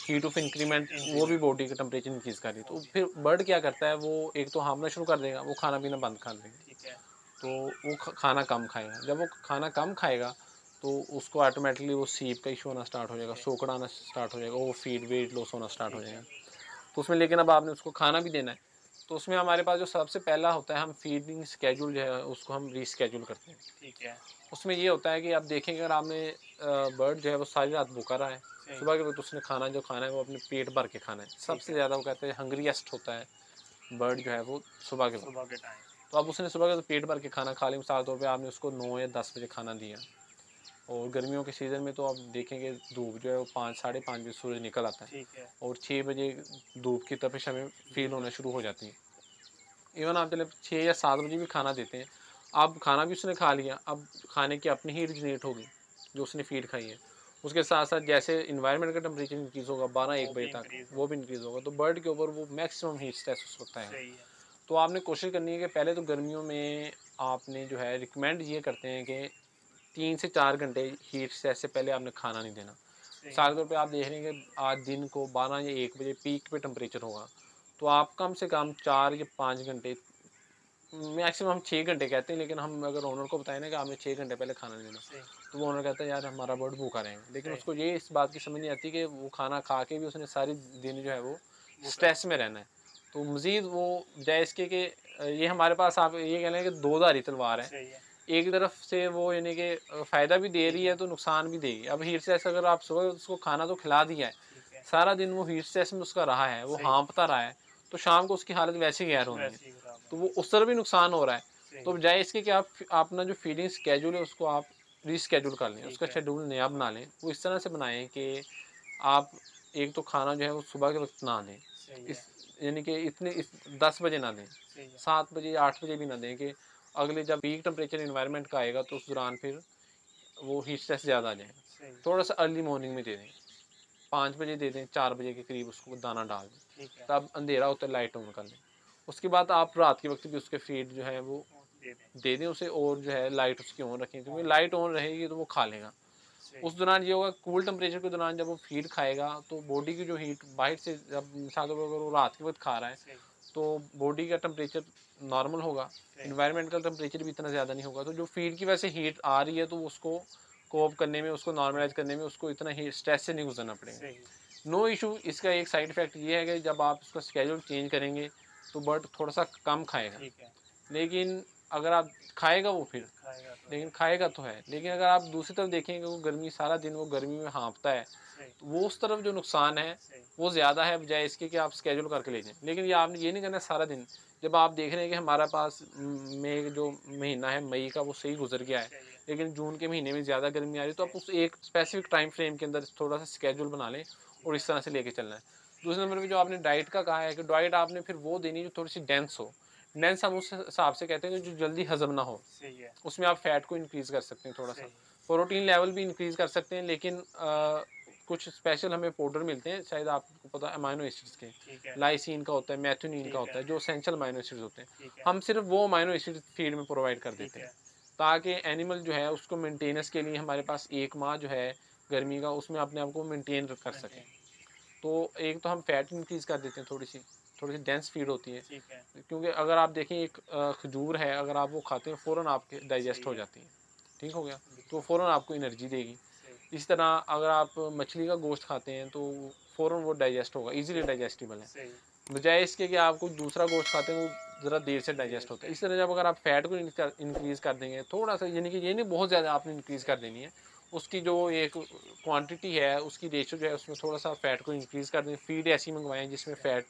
हीट ऑफ इंक्रीमेंट वो भी इंक्रीमेंट बॉडी का टेम्परेचर इंक्रीज कर रही है। वो तो भी फिर बर्ड क्या करता है, वो एक तो हार्मना शुरू कर देगा, वो खाना पीना बंद कर देगा। ठीक है, तो वो खाना कम खाएगा। जब वो खाना कम खाएगा तो उसको ऑटोमेटिकली वो सीप का इशू होना स्टार्ट हो जाएगा, ओके, सोकड़ आना स्टार्ट हो जाएगा, वो फीड वेट लॉस होना स्टार्ट हो ठीक है, जाएगा। तो उसमें लेकिन अब आपने उसको खाना भी देना है। तो उसमें हमारे पास जो सबसे पहला होता है, हम फीडिंग स्केड्यूल जो है उसको हम रीस्केड्यूल करते हैं। ठीक है, उसमें ये होता है कि आप देखेंगे अगर आपने बर्ड जो है वो सारी रात भूखा रहा है, सही, सुबह के वक्त उसने खाना जो खाना है वो अपने पेट भर के खाना है। ठीक सबसे है, ज़्यादा वो कहते हैं हंग्रीएस्ट होता है बर्ड जो है वो सुबह के वक्त। सुबह के टाइम, तो अब उसने सुबह के वक्त पेट भर के खाना खा लिया, मिसाल तौर पे आपने उसको 9 या 10 बजे खाना दिया। और गर्मियों के सीज़न में तो आप देखेंगे धूप जो है वो 5 साढ़े 5 बजे सूरज निकल आता है ठीक है, और 6 बजे धूप की तपिश हमें फील होना शुरू हो जाती है। इवन आप चले 6 या 7 बजे भी खाना देते हैं, अब खाना भी उसने खा लिया, अब खाने की अपनी हीट जनरेट होगी जो उसने फीड खाई है। उसके साथ साथ जैसे इन्वायरमेंट का टेम्परेचर इंक्रीज़ होगा 12-1 वो बजे भी तक, इंक्रीज़ वो होगा, भी इंक्रीज़ होगा, तो बर्ड के ऊपर वो मैक्सिमम हीट स्ट्रेस उस वक्त आएगा। सही है, तो आपने कोशिश करनी है कि पहले तो गर्मियों में आपने जो है रिकमेंड ये करते हैं कि 3 से 4 घंटे हीट स्ट्रेस से पहले आपने खाना नहीं देना। सही मिसाल है, के तौर पे आप देख रहे हैं कि आज दिन को 12 या 1 बजे पीक पे टेम्परेचर होगा, तो आप कम से कम 4 या 5 घंटे, मैक्सिमम हम 6 घंटे कहते हैं, लेकिन हम अगर ओनर को बताएं ना कि आपने 6 घंटे पहले खाना नहीं देना, सही, तो वो ओनर कहता है यार हमारा बर्ड भूखा रहेगा। लेकिन सही, उसको ये इस बात की समझ नहीं आती कि वो खाना खा के भी उसने सारी दिन जो है वो वो कर स्ट्रेस में रहना है। तो मज़ीद वो बजाय इसके कि ये हमारे पास आप ये कह लें कि दो धारी तलवार है। सही है, एक तरफ से वो यानी कि फ़ायदा भी दे रही ठीक है है, तो नुकसान भी देगी। अब हीट स्ट्रेस अगर आप सुबह उसको खाना तो खिला दिया है, ठीक है, सारा दिन वो हीट स्ट्रेस में उसका रहा है, वो सही, हाँफता रहा है, तो शाम को उसकी हालत वैसे ही गैर होनी है। वैसे ही खराब तो होनी वो उस तरह भी नुकसान हो रहा है। सही तो है, बजाय इसके कि आप अपना जो फीडिंग स्केड्यूल है उसको आप रीस्केड्यूल कर लें, ठीक उसका है, शेड्यूल नया बना लें। वो इस तरह से बनाएँ कि आप एक तो खाना जो है वो सुबह के वक़्त ना दें। सही है, इस यानी कि इतने इस 10 बजे ना दें, सही है, 7 बजे 8 बजे भी ना दें कि अगले जब पीक टेम्परेचर एनवायरनमेंट का आएगा तो उस दौरान फिर वो हीट स्ट्रेस ज़्यादा आ जाएगा। सही, थोड़ा-सा अर्ली मॉर्निंग में दे दें, 5 बजे दे दें, 4 बजे के करीब उसको दाना डाल दें। ठीक है, तब अंधेरा होता है लाइट ऑन कर लें। उसके बाद आप रात के वक़्त भी उसके फीड जो है वो वो दे दें, दे दें उसे और जो है लाइट उसकी ऑन रखें, क्योंकि ऑन लाइट रखें, ऑन रहेगी तो वो खा लेगा। सही, उस दौरान ये होगा कूल टेम्परेचर के दौरान जब वो फीड खाएगा तो बॉडी की जो हीट बाहर से जब मिसाल के तौर पर अगर वो रात के वक़्त खा रहा है सही, तो बॉडी का टेम्परेचर नॉर्मल होगा, सही, एनवायरनमेंट का टेम्परेचर भी इतना ज़्यादा नहीं होगा, तो जो फीड की वजह से हीट आ रही है तो उसको कोप करने में, उसको नॉर्मलाइज करने में उसको इतना ही स्ट्रेस से नहीं गुजरना पड़ेगा। सही, नो इशू। इसका एक साइड इफेक्ट ये है कि जब आप उसका स्केड्यूल चेंज करेंगे तो बर्ड थोड़ा सा कम खाएगा, ठीक है, लेकिन अगर आप खाएगा वो फिर, खाएगा तो लेकिन है, खाएगा तो है। लेकिन अगर आप दूसरी तरफ देखेंगे वो गर्मी सारा दिन वो गर्मी में हाँफता है, सही, तो वो उस तरफ जो नुकसान है सही, वो ज़्यादा है बजाय इसके कि आप स्केड्यूल करके ले जाएं। लेकिन ये आपने ये नहीं करना सारा दिन। जब आप देख रहे हैं कि हमारा पास मई जो महीना है मई का वो सही गुजर गया है, सही है, लेकिन जून के महीने में ज़्यादा गर्मी आ रही है, तो सही, आप उस एक स्पेसिफिक टाइम फ्रेम के अंदर थोड़ा सा स्केड्यूल बना लें ठीक और है, इस तरह से लेके चलना है। दूसरे नंबर पे जो आपने डाइट का कहा है कि डाइट आपने फिर वो देनी जो थोड़ी सी डेंस हो। डेंस हम उस हिसाब से कहते हैं कि जो जल्दी हजम ना हो। सही है, उसमें आप फैट को इंक्रीज़ कर सकते हैं थोड़ा सा, सही, प्रोटीन लेवल भी इंक्रीज़ कर सकते हैं, लेकिन कुछ स्पेशल हमें पाउडर मिलते हैं, शायद आपको पता है, अमाइनो एसिड्स के। ठीक है, लाइसिन का होता है, मेथियोनिन का ठीक होता है, है, जो एसेंशियल अमाइनो एसिड्स होते हैं। ठीक है, हम सिर्फ वो अमाइनो एसिड फीड में प्रोवाइड कर ठीक देते हैं है, ताकि एनिमल जो है उसको मेंटेनेंस के लिए हमारे पास 1 माह जो है गर्मी का उसमें अपने आप को मेंटेन कर सके। मेंटेन, तो एक तो हम फैट इंक्रीज़ कर देते हैं, थोड़ी सी डेंस फीड होती है, ठीक है, क्योंकि अगर आप देखें एक खजूर है, अगर आप वो खाते हैं फ़ौरन आपके डाइजेस्ट सही हो है, जाती है, ठीक हो गया, तो बिल्कुल, फ़ौरन आपको एनर्जी देगी। सही, इस तरह अगर आप मछली का गोश्त खाते हैं तो फ़ौरन वो डाइजेस्ट होगा, ईज़िली ठीक है, डाइजेस्टिबल है। सही, बजाय इसके कि आप कोई दूसरा गोश्त खाते हैं वो ज़रा देर से देर डाइजेस्ट होता है। से, इस तरह जब अगर आप फैट को इंक्रीज़ कर देंगे थोड़ा-सा, यानी कि ये नहीं बहुत ज़्यादा आपने इंक्रीज़ कर देनी है। उसकी जो एक क्वांटिटी है, उसकी रेशियो जो है उसमें थोड़ा-सा फैट को इंक्रीज़ कर दें। फीड ऐसी मंगवाएँ जिसमें फैट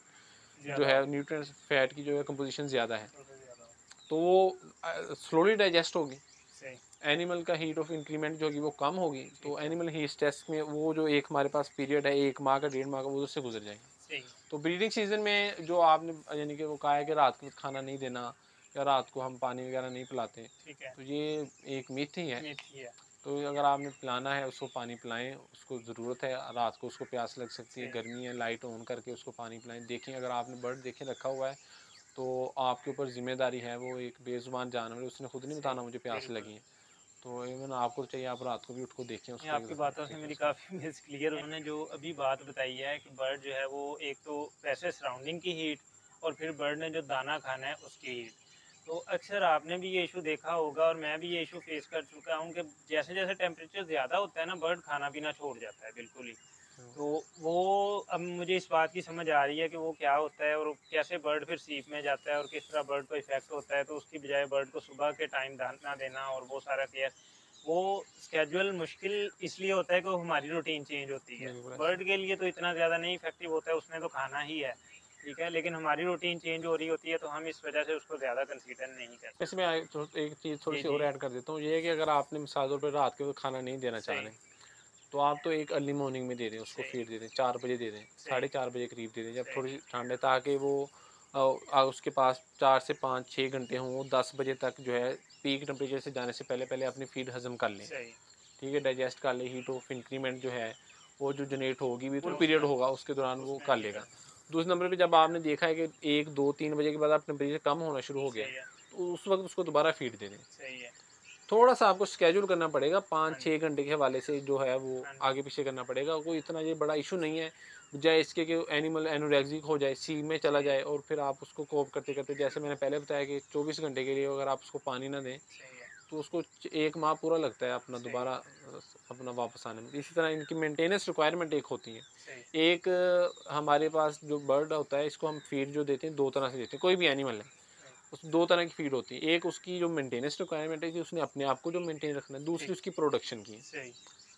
जो ज़्यादा है हो, न्यूट्रिएंट्स फैट की जो है कंपोज़िशन ज़्यादा है। थोड़ा ज़्यादा हो, तो वो स्लोली डाइजेस्ट होगी। सही, एनिमल का हीट ऑफ इंक्रीमेंट जो होगी वो कम होगी, तो ठीक है, एनिमल हीट स्ट्रेस में वो जो एक हमारे पास पीरियड है 1 माह का, 1.5 माह का, वो उससे गुजर जाएगा। सही, तो ब्रीडिंग सीज़न में जो आपने यानी कि वो कहा है कि रात को खाना नहीं देना या रात को हम पानी वगैरह नहीं पिलाते, ठीक है, तो ये एक मिथ ही है। मेथी है, तो अगर आपने पिलाना है उसको पानी पिलाएँ, उसको ज़रूरत है, रात को उसको प्यास लग सकती है, सही, गर्मी है, लाइट ऑन करके उसको पानी पिलाएँ। देखें अगर आपने बर्ड देखें रखा हुआ है तो आपके ऊपर जिम्मेदारी है, वो एक बेजुबान जानवर है, उसने खुद नहीं सही, बताना मुझे प्यास बिल्कुल। लगी है। तो इवन आपको तो चाहिए आप रात को भी उठ को देखें नहीं, उसको, एक आपकी दफ़ा बातों से देखें मेरी उसको। काफ़ी मिस क्लियर उन्होंने जो अभी बात बताई है कि बर्ड जो है वो एक तो वैसे सराउंडिंग की हीट और फिर बर्ड ने जो दाना खाना है उसकी हीट। तो अक्सर आपने भी ये इशू देखा होगा और मैं भी ये इशू फेस कर चुका हूँ कि जैसे-जैसे टेम्परेचर ज़्यादा होता है ना, बर्ड खाना-पीना छोड़ जाता है बिल्कुल ही। हुँ, तो वो अब मुझे इस बात की समझ आ रही है कि वो क्या होता है और कैसे बर्ड फिर स्लीप में जाता है और किस तरह बर्ड को इफ़ेक्ट होता है। तो उसकी बजाय बर्ड को सुबह के टाइम दाना देना और वो सारा केयर, वो स्केड्यूल मुश्किल इसलिए होता है कि वो हमारी रूटीन चेंज होती है। बिल्कुल ऐसा। बर्ड के लिए तो इतना ज़्यादा नहीं इफ़ेक्टिव होता है, उसने तो खाना ही है, ठीक है? लेकिन हमारी रूटीन चेंज हो रही होती है, तो हम इस वजह से उसको ज़्यादा कंसीडर नहीं करते। वैसे मैं एक चीज़ जी, थोड़ी-सी और जी। ऐड कर देता हूँ, ये है कि अगर आपने मिसाल तौर पे रात को खाना नहीं देना चाह सही, रहे, तो आप तो एक अर्ली मॉर्निंग में दे दें, उसको सही, फीड दे दें, 4 बजे दे दें, सही, साढ़े 4 बजे करीब दे दें, जब सही, थोड़ी-सी ठंड है, ताकि वो उसके पास 4 से 5-6 घंटे हों, वो 10 बजे तक जो है पीक टेम्परेचर से जाने से पहले-पहले अपनी फीड हज़म कर लें। सही। ठीक है, डाइजेस्ट कर ले, हीट ऑफ इंक्रीमेंट जो है, वो जो जनरेट होगी भी तो वो पीरियड उसमें होगा, उसके दौरान वो उसमें कर नहीं लेगा। करता। दूसरे नंबर पे जब आपने देखा है कि 1, 2, 3 बजे के बाद आप टेम्परेचर कम होना शुरू हो गया है, सही है, तो उस वक़्त उसको दोबारा फीड दे दें। सही है। थोड़ा-सा आपको शेड्यूल करना पड़ेगा, हाँ 5-6 जी, घंटे के हवाले से जो है वो हाँ जी। आगे-पीछे करना पड़ेगा, कोई इतना ये बड़ा इश्यू नहीं है। बजाए इसके कि एनिमल एनोरेक्सिक हो जाए, सी में चला सही है, जाए और फिर आप उसको कोप करते-करते, जैसे मैंने पहले बताया कि 24 घंटे के लिए अगर आप उसको पानी ना दें, सही है, तो उसको 1 माह पूरा लगता है अपना सही दोबारा है, अपना वापस आने में। इसी तरह इनकी मेंटेनेंस रिक्वायरमेंट एक होती है। सही। एक हमारे पास जो बर्ड होता है, इसको हम फीड जो देते हैं 2 तरह से देते हैं, कोई भी एनिमल है। सही, उस 2 तरह की फीड होती है। एक उसकी जो मेंटेनेंस रिक्वायरमेंट है कि उसने अपने आप को जो मेंटेन रखना है, दूसरी ठीक, उसकी प्रोडक्शन की है। सही,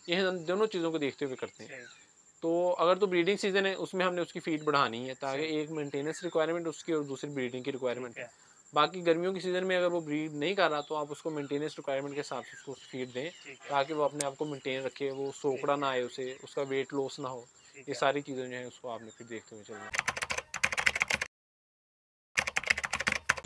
ये हम दोनों चीज़ों को देखते हुए करते हैं। सही, तो अगर तो ब्रीडिंग सीज़न है, उसमें हमने उसकी फीड बढ़ानी है, ताकि सही, एक मेंटेनेंस रिक्वायरमेंट उसकी और दूसरी ब्रीडिंग की ठीक रिक्वायरमेंट है। है, बाकी गर्मियों की सीज़न में अगर वो ब्रीड नहीं कर रहा, तो आप उसको मेंटेनेंस रिक्वायरमेंट के हिसाब से उसको फीड दें, ठीक है, ताकि वो अपने आप को मेंटेन रखे, वो ठीक सोकड़ा ना है, आए उसे, उसका वेट लॉस ना हो। ठीक ये है। सारी चीज़ें जो हैं, उसको आपने फिर देखते हुए चलना है।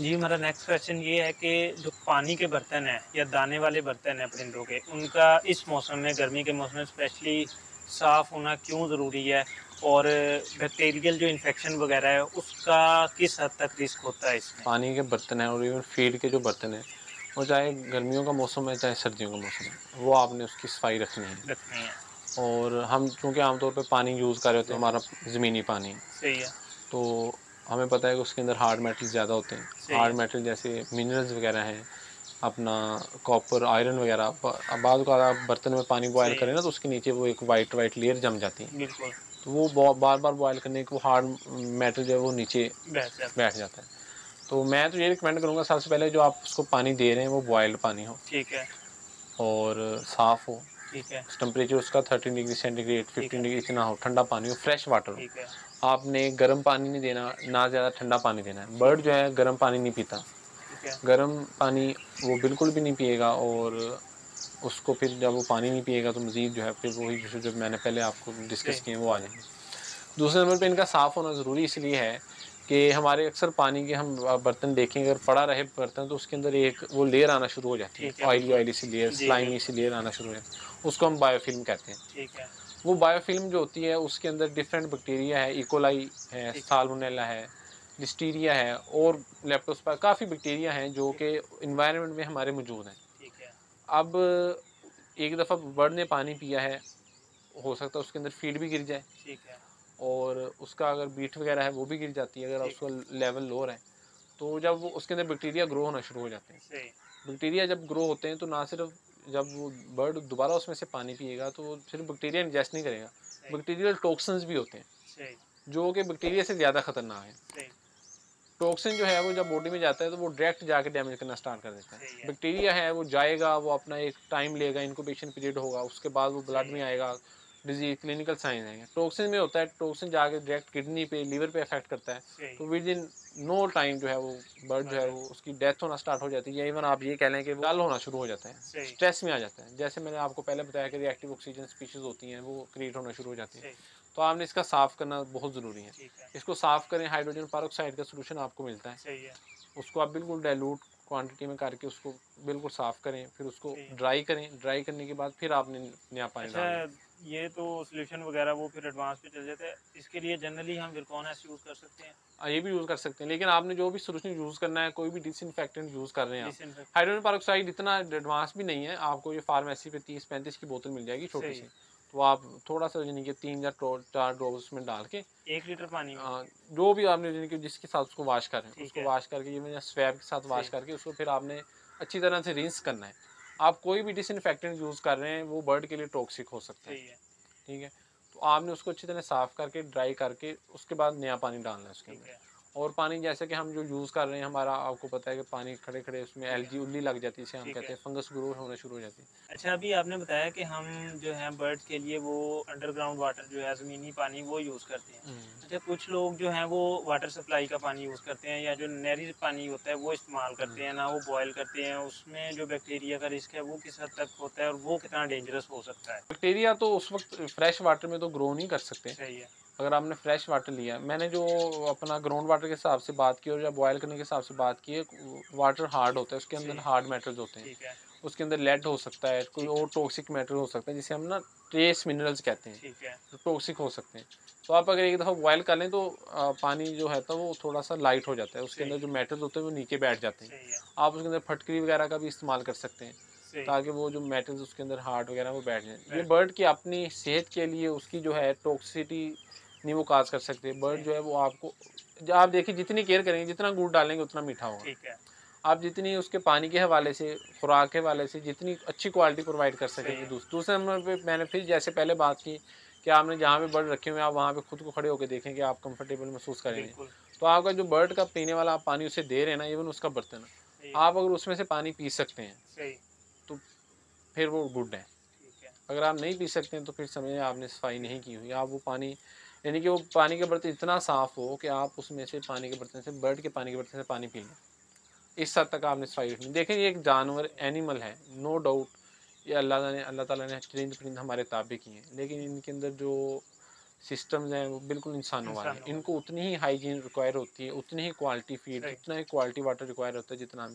जी, हमारा नेक्स्ट क्वेश्चन ये है कि जो पानी के बर्तन हैं या दाने वाले बर्तन हैं परिंदों के, उनका इस मौसम में, गर्मी के मौसम में स्पेशली साफ़ होना क्यों ज़रूरी है? और बैक्टीरियल जो इन्फेक्शन वगैरह है, उसका किस हद तक रिस्क होता है इसमें? पानी के बर्तन हैं और इवन फीड के जो बर्तन हैं, वो चाहे गर्मियों का मौसम है, चाहे सर्दियों का मौसम है, वो आपने उसकी सफाई रखनी है। रखनी है। और हम चूँकि आमतौर पे पानी यूज़ कर रहे होते हैं, हमारा ज़मीनी पानी, सही है, तो हमें पता है कि उसके अंदर हार्ड मेटल ज़्यादा होते हैं। सही हार्ड है, मेटल जैसे मिनरल्स वगैरह हैं, अपना कॉपर, आयरन वगैरह, बाद का आप बर्तन में पानी बॉयल सही है, करें ना, तो उसके नीचे वो एक वाइट वाइट लेयर जम जाती है। बिल्कुल, तो वो बार-बार बॉयल करने के वो हार्ड मेटल जो है वो नीचे बैठ जाता है। बैठ जाता है। तो मैं तो ये रिकमेंड करूँगा, सबसे पहले जो आप उसको पानी दे रहे हैं वो बॉइल्ड पानी हो ठीक है, और साफ़ हो। ठीक है, टेम्परेचर उसका 13 डिग्री सेंटीग्रेड, ठीक 15 है, डिग्री इतना हो, ठंडा पानी हो, फ्रेश वाटर हो। ठीक है, आपने गर्म पानी नहीं देना, ना ज़्यादा ठंडा पानी देना है। ठीक बर्ड जो है, है गर्म पानी नहीं पीता। ठीक है, गर्म पानी वो बिल्कुल भी नहीं पिएगा और उसको फिर जब वो पानी नहीं पिएगा, तो मज़ीद जो है फिर वही इशू जो मैंने पहले आपको डिस्कस सही, किए हैं वो आ जाएँगे। दूसरे नंबर पे इनका साफ़ होना ज़रूरी इसलिए है कि हमारे अक्सर पानी के हम बर्तन देखें, अगर पड़ा रहे बर्तन, तो उसके अंदर एक वो लेयर आना शुरू हो जाती है, ठीक है, ऑयली बिल्कुल। ऑयली सी लेयर, जी, स्लाइमी सी बिल्कुल, लेयर आना शुरू हो जाती है। उसको हम बायोफ़िल्म कहते हैं। ठीक है, वो बायोफ़िल्म जो होती है, उसके अंदर डिफरेंट बैक्टीरिया है, इकोलाई है, ठीक है, साल्मोनेला है, लिस्टीरिया है और लेप्टोस्पाइरा, काफ़ी बैक्टीरिया हैं जो ठीक कि है, एनवायरनमेंट में हमारे मौजूद हैं। ठीक है, अब एक दफ़ा बर्ड ने पानी पिया है, हो सकता है उसके अंदर फीड भी गिर जाए ठीक है, और उसका अगर बीट वगैरह है वो भी गिर जाती है, अगर ठीक उसका है, लेवल लोअर है। तो जब वो उसके अंदर बैक्टीरिया ग्रो होना शुरू हो जाते हैं। सही, बैक्टीरिया जब ग्रो होते हैं, तो ना सिर्फ जब वो बर्ड दोबारा उसमें से पानी पिएगा, तो वो सिर्फ बैक्टीरिया इंजेस्ट नहीं करेगा, सही, बैक्टीरियल टॉक्सिन्स भी होते हैं सही, जो कि बैक्टीरिया से ज़्यादा खतरनाक है। सही, टॉक्सिन जो है वो जब बॉडी में जाता है, तो वो डायरेक्ट जाके डैमेज करना स्टार्ट कर देता है। सही है, बैक्टीरिया है वो जाएगा, वो अपना एक टाइम लेगा, इंक्यूबेशन पीरियड होगा, उसके बाद वो ब्लड सही में है, आएगा, डिजीज क्लिनिकल साइन आएंगे। टॉक्सिन में होता है, टॉक्सिन जाके डायरेक्ट किडनी पे, लिवर पे अफेक्ट करता है। सही, तो विद इन नो टाइम जो है वो बर्ड जो मर है वो जाता उसकी डेथ होना स्टार्ट हो जाती है, या इवन आप ये कह लें कि वो डल होना शुरू हो जाता है, है, सही, स्ट्रेस में आ जाता है। जैसे मैंने आपको पहले बताया कि रिएक्टिव ऑक्सीजन स्पीशीज होती हैं, वो क्रिएट होना शुरू हो जाती हैं। सही, तो आपने इसका साफ़ करना बहुत ज़रूरी है। ठीक है, इसको साफ़ करें, हाइड्रोजन पेरोक्साइड का सॉल्यूशन आपको मिलता है, सही है, उसको आप बिल्कुल डाइल्यूट क्वांटिटी में करके उसको बिल्कुल साफ़ करें, फिर उसको सही है। ड्राई करें, ड्राई करने के बाद फिर आपने नया पानी अच्छा, डालना है। ये तो सोल्यूशन वगैरह वो फिर एडवांस पे चल जाता है, इसके लिए जनरली हम विरकॉन एस यूज़ कर सकते हैं। ये भी यूज़ कर सकते हैं, लेकिन आपने जो भी सोल्यूशन यूज़ करना है, कोई भी डिसइंफेक्टेंट यूज़ कर रहे हैं आप, डिसइंफेक्ट हाइड्रोजन पेरोक्साइड इतना एडवांस भी नहीं है, आपको ये फार्मेसी पे 30-35 की बोतल मिल जाएगी छोटी सही सी। है। तो आप थोड़ा सा यानी कि 3 या 4 ड्रॉप उसमें डाल के 1 लीटर पानी में? जो भी आपने यानी कि जिसके साथ उसको वॉश कर रहे हैं, ठीक उसको है, वॉश करके ये मैंने स्वैब के साथ वॉश सही, करके उसको फिर आपने अच्छी तरह से रिंस करना है। आप कोई भी डिसइंफेक्टेंट यूज़ कर रहे हैं, वो बर्ड के लिए टॉक्सिक हो सकता है, सही है, ठीक है? तो आपने उसको अच्छी तरह साफ़ करके, ड्राई करके, उसके बाद नया पानी डालना है उसके ठीक अंदर। है, और पानी जैसे कि हम जो यूज़ कर रहे हैं, हमारा आपको पता है कि पानी खड़े-खड़े उसमें ठीक है, एलगी उल्ली लग जाती है, जिसे हम ठीक कहते है। हैं फंगस ग्रो होना शुरू हो जाती है। अच्छा, अभी आपने बताया कि हम जो है बर्ड्स के लिए वो अंडरग्राउंड वाटर जो है ज़मीनी पानी वो यूज़ करते हैं। हुँ। अच्छा, कुछ लोग जो हैं वो वाटर सप्लाई का पानी यूज़ करते हैं या जो नहरी पानी होता है वो इस्तेमाल हुँ। करते हैं, ना वो बॉयल करते हैं, उसमें जो बैक्टीरिया का रिस्क है वो किस हद तक होता है और वो कितना डेंजरस हो सकता है? बैक्टीरिया तो उस वक़्त फ्रेश वाटर में तो ग्रो नहीं कर सकते। सही है, अगर आपने फ्रेश वाटर लिया, मैंने जो अपना ग्राउंड वाटर के हिसाब से बात की और या बॉयल करने के हिसाब से बात की है, वाटर हार्ड होता है, उसके अंदर सही, हार्ड मैटर्स होते हैं। ठीक है, उसके अंदर लेड हो सकता है, कोई ठीक है, और टॉक्सिक मैटर हो सकता है, जिसे हम ना ट्रेस मिनरल्स कहते हैं, ठीक है, जो टॉक्सिक हो सकते हैं। तो आप अगर एक दफ़ा बॉयल कर लें तो पानी जो है तो वो थोड़ा-सा लाइट हो जाता है, उसके अंदर सही, जो मैटर्स होते हैं वो नीचे बैठ जाते हैं। सही है, आप उसके अंदर फटकरी वगैरह का भी इस्तेमाल कर सकते हैं, सही, ताकि वो जो मैटर्स उसके अंदर हार्ड वगैरह वो बैठ जाएँ। ये बैठ बर्ड की अपनी सेहत के लिए उसकी जो है टॉक्सिसिटी नहीं वो काज़ कर सकते। बर्ड सही, जो है वो आपको आप देखिए जितनी केयर करेंगे, जितना गुड़ डालेंगे उतना मीठा होगा। ठीक है, आप जितनी उसके पानी के हवाले से, खुराक के हवाले से जितनी अच्छी क्वालिटी प्रोवाइड कर सही सकेंगे, है, दूसरे नंबर पे मैंने फिर जैसे पहले बात की कि आपने जहाँ पे बर्ड रखे हुए हैं, आप वहाँ पे खुद को खड़े होके देखें कि आप कंफर्टेबल महसूस करेंगे। बिल्कुल, तो आपका जो बर्ड का पीने वाला आप पानी उसे दे रहे हैं ना, इवन उसका बर्तन है, सही है, आप अगर उसमें से पानी पी सकते हैं, सही, तो फिर वो गुड है। ठीक है, अगर आप नहीं पी सकते हैं, तो फिर समझिए आपने सफाई नहीं की हुई। आप वो पानी यानी कि वो पानी का बर्तन इतना साफ़ हो कि आप उसमें से पानी के बर्तन से बर्ड के पानी के बर्तन से पानी पी लें। इस हद तक आपने सफाई रखनी। देखें ये एक जानवर एनिमल है, नो डाउट ये अल्लाह ताला ने चरिंद परिंद हमारे ताबे किए हैं, लेकिन इनके अंदर जो सिस्टम्स हैं वो बिल्कुल इंसानों वाले हैं। इंसानों इनको वाला, उतनी ही हाइजीन रिक्वायर होती है, उतनी ही क्वालिटी फीड, सही, उतना ही क्वालिटी वाटर रिक्वायर होता है जितना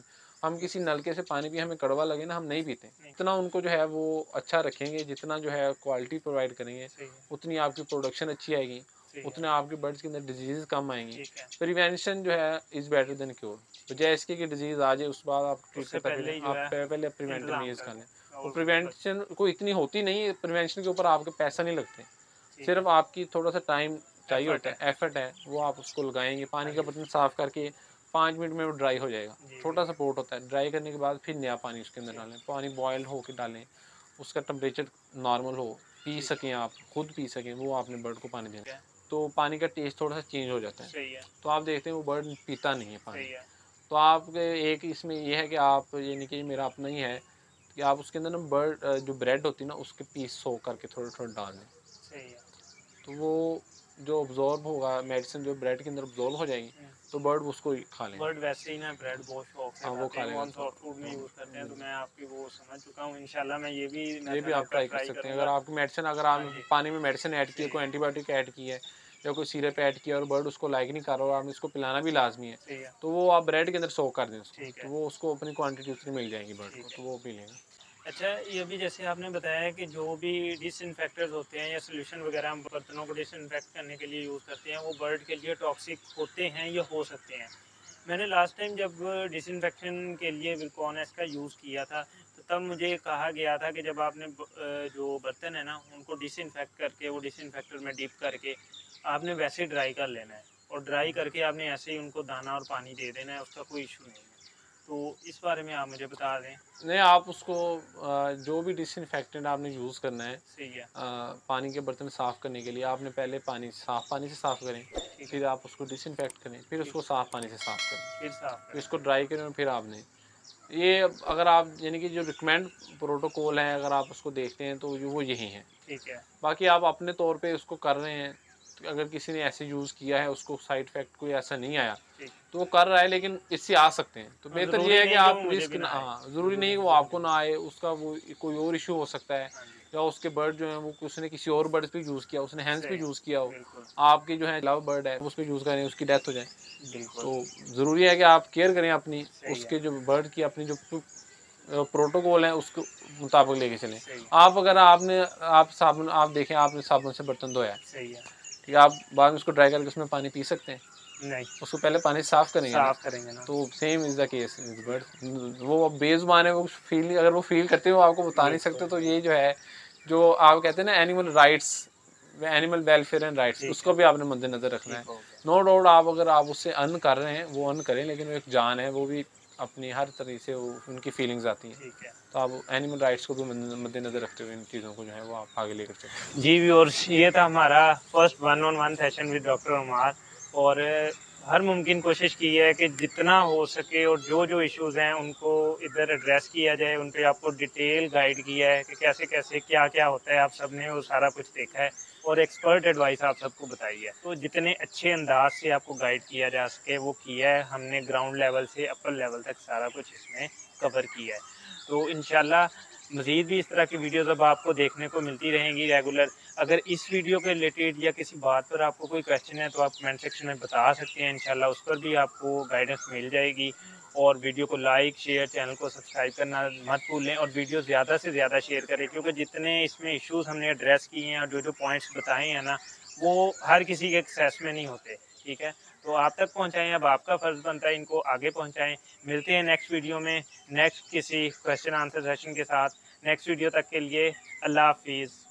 हम किसी नलके से पानी भी हमें कड़वा लगे ना हम नहीं पीते। नहीं, जितना उनको जो है वो अच्छा रखेंगे, जितना जो है क्वालिटी प्रोवाइड करेंगे, सही है, उतनी आपकी प्रोडक्शन अच्छी आएगी, सही है, उतने आपके बर्ड्स के अंदर डिजीज़ कम आएँगी। ठीक है, प्रिवेंशन जो है इज़ बेटर देन क्योर। ठीक बजाय है। इसके कि डिजीज़ आ जाए उसके बाद आप ट्रीट उससे करते पहले फिरें, ही जो आप है पहले प्रिवेंटिव इंतज़ाम मीज़र्स कर कर लें। लें और और बस प्रिवेंशन कोई इतनी होती नहीं है, प्रिवेंशन के ऊपर आपके पैसा नहीं लगते। ठीक है, सिर्फ़ आपकी थोड़ा-सा टाइम चाहिए एफ़र्ट होता है। है, एफ़र्ट है, वो आप उसको लगाएँगे, हाँ पानी का जी, बर्तन साफ़ करके 5 मिनट में वो ड्राई हो जाएगा। जी छोटा-सा बिल्कुल, पॉट होता है, ड्राई करने के बाद फिर नया पानी उसके अंदर ठीक, डालें, पानी बॉयल होके डालें, उसका टेम्परेचर नॉर्मल हो, पी ठीक, सकें आप, खुद पी सकें, वो आपने बर्ड को पानी देना। है, तो पानी का टेस्ट थोड़ा-सा चेंज हो जाता है। सही है, तो आप देखते हैं वो बर्ड पीता नहीं है पानी। सही है, तो आप एक इसमें ये है कि आप यानी कि मेरा अपना ही है कि आप उसके अंदर ना जो ब्रेड होती है ना उसके पीस सोक करके थोड़े-थोड़े डाल दें। सही है। तो वो जो अब्ज़ॉर्ब होगा मेडिसिन जो ब्रेड के अंदर अब्ज़ॉर्ब हो जाएगी, हुँ, तो बर्ड उसको ही खा लेंगे। बर्ड वैसे ही ना ब्रेड बहुत शौक से हाँ, वो खाते खा हैं, वो लेगा हम तो सॉफ्ट फूड में यूज़ करते हैं, तो बिल्कुल। मैं आपकी वो समझ चुका हूँ। इंशाल्लाह मैं ये भी ये भी मेथड आप आपका ट्राई कर ट्राई सकते हैं। अगर करूँगा। आपकी मेडिसिन अगर हाँ आपने जी, पानी में मेडिसिन ऐड की है, सही कोई है, एंटीबायोटिक ऐड की है या कोई सिरप ऐड किया और बर्ड उसको लाइक नहीं कर रहा और आपने इसको पिलाना भी लाज़मी है, सही है, तो वो आप ब्रेड के अंदर सोक कर दें उसको, ठीक तो है, वो उसको अपनी क्वांटिटी उतनी मिल जाएगी बर्ड को, ठीक है। तो वो पी लेगा। अच्छा, ये भी जैसे आपने बताया कि जो भी डिसइंफेक्टर्स होते हैं या सॉल्यूशन वगैरह हम बर्तनों को डिसइंफेक्ट करने के लिए यूज़ करते हैं, वो बर्ड के लिए टॉक्सिक होते हैं या हो सकते हैं। मैंने लास्ट टाइम जब डिसइंफेक्शन के लिए विरकॉन-एस का यूज़ किया था, तो तब मुझे कहा गया था कि जब आपने जो बर्तन है ना, उनको डिसइंफेक्ट करके वो डिसइंफेक्टर में डिप करके आपने वैसे ही ड्राई कर लेना है और ड्राई करके आपने ऐसे ही उनको दाना और पानी दे देना है, उसका कोई इश्यू नहीं है। तो इस बारे में आप मुझे बता दें। नहीं आप उसको जो भी डिसइंफेक्टेंट आपने यूज़ करना है सही है, पानी के बर्तन साफ़ करने के लिए आपने पहले साफ़ पानी से साफ़ करें, ठीक है, फिर आप उसको डिसइंफेक्ट करें, फिर ठीक, उसको साफ़ पानी से साफ़ करें, फिर साफ़ फिर करें। इसको ड्राई करें और फिर आपने ये अगर आप यानी कि जो रिकमेंड प्रोटोकॉल है अगर आप उसको देखते हैं तो वो यही है। ठीक है, बाकी आप अपने तौर पे उसको कर रहे हैं, तो अगर किसी ने ऐसे यूज़ किया है उसको साइड इफ़ेक्ट कोई ऐसा नहीं आया, ठीक। तो वो कर रहा है लेकिन इससे आ सकते हैं। तो और बेहतर ये ज़रूरी है कि नहीं कि वो आप मुझे रिस्क भी ना ना आए, हाँ, ज़रूरी ज़रूरी नहीं कि वो नहीं कि आपको मुझे ना आए, उसका वो कोई और इश्यू हो सकता है हाँ जी, या उसके बर्ड जो हैं वो उसने किसी और बर्ड पे यूज़ किया, उसने हैंड्स पे सही, यूज़ किया हो, बिल्कुल, आपकी जो है लव बर्ड है उस पे यूज़ करें, उसकी डेथ हो जाए। बिल्कुल, तो ज़रूरी है कि आप केयर करें अपनी, सही है, उसके जो बर्ड की अपनी जो प्रोटोकॉल है उसके मुताबिक लेके चलें। सही आप अगर आप देखें, आपने साबुन से बर्तन धोया है, सही है। ठीक है, आप बाद में उसको ड्राई करके उसमें पानी पी सकते हैं? नहीं, उसको पहले पानी साफ करेंगे ना। साफ करेंगे ना। तो same is the case with birds. वो बेज़ुबान है, वो फील, अगर वो फील करते हो आपको बता नहीं सकते, बिल्कुल, तो ये जो है, जो आप कहते हैं ना animal rights, animal welfare and rights, ठीक उसको है, भी आपने मद्देनज़र रखना है। ठीक हो गया। नो डाउट आप अगर आप उससे अर्न कर रहे हैं, वो अर्न करें, लेकिन वो एक जान है, वो भी अपनी हर तरीके से वो उनकी फीलिंग्स आती हैं। ठीक है। तो आप एनिमल राइट्स को भी मद्देनज़र रखते हुए इन चीज़ों को जो है वो आप आगे लेकर चलें। जी व्यूअर्स, ये था हमारा first one on one session with doctor Umar, और हर मुमकिन कोशिश की है कि जितना हो सके और जो जो इश्यूज़ हैं उनको इधर एड्रेस किया जाए, उन पे आपको डिटेल गाइड किया है कि कैसे कैसे क्या क्या होता है, आप सबने वो सारा कुछ देखा है और एक्सपर्ट एडवाइस आप सबको बताई है। तो जितने अच्छे अंदाज से आपको गाइड किया जा सके वो किया है हमने, ग्राउंड लेवल से अपर लेवल तक सारा कुछ इसमें कवर किया है। तो इंशाल्लाह मज़ीद भी इस तरह की वीडियोज़ अब आपको देखने को मिलती रहेंगी रेगुलर। अगर इस वीडियो के रिलेटेड या किसी बात पर आपको कोई क्वेश्चन है तो आप कमेंट सेक्शन में बता सकते हैं, इंशाल्लाह उस पर भी आपको गाइडेंस मिल जाएगी। और वीडियो को लाइक, शेयर, चैनल को सब्सक्राइब करना मत भूलें और वीडियो ज़्यादा से ज़्यादा शेयर करें, क्योंकि जितने इसमें इश्यूज़ हमने एड्रेस किए हैं और जो जो पॉइंट्स बताए हैं ना, वो हर किसी के एक्सेस में नहीं होते, ठीक है? तो आप तक पहुँचाएँ, अब आपका फ़र्ज़ बनता है इनको आगे पहुँचाएँ। मिलते हैं नेक्स्ट वीडियो में, नेक्स्ट किसी क्वेश्चन आंसर सेशन के साथ। नेक्स्ट वीडियो तक के लिए अल्लाह हाफ़िज़।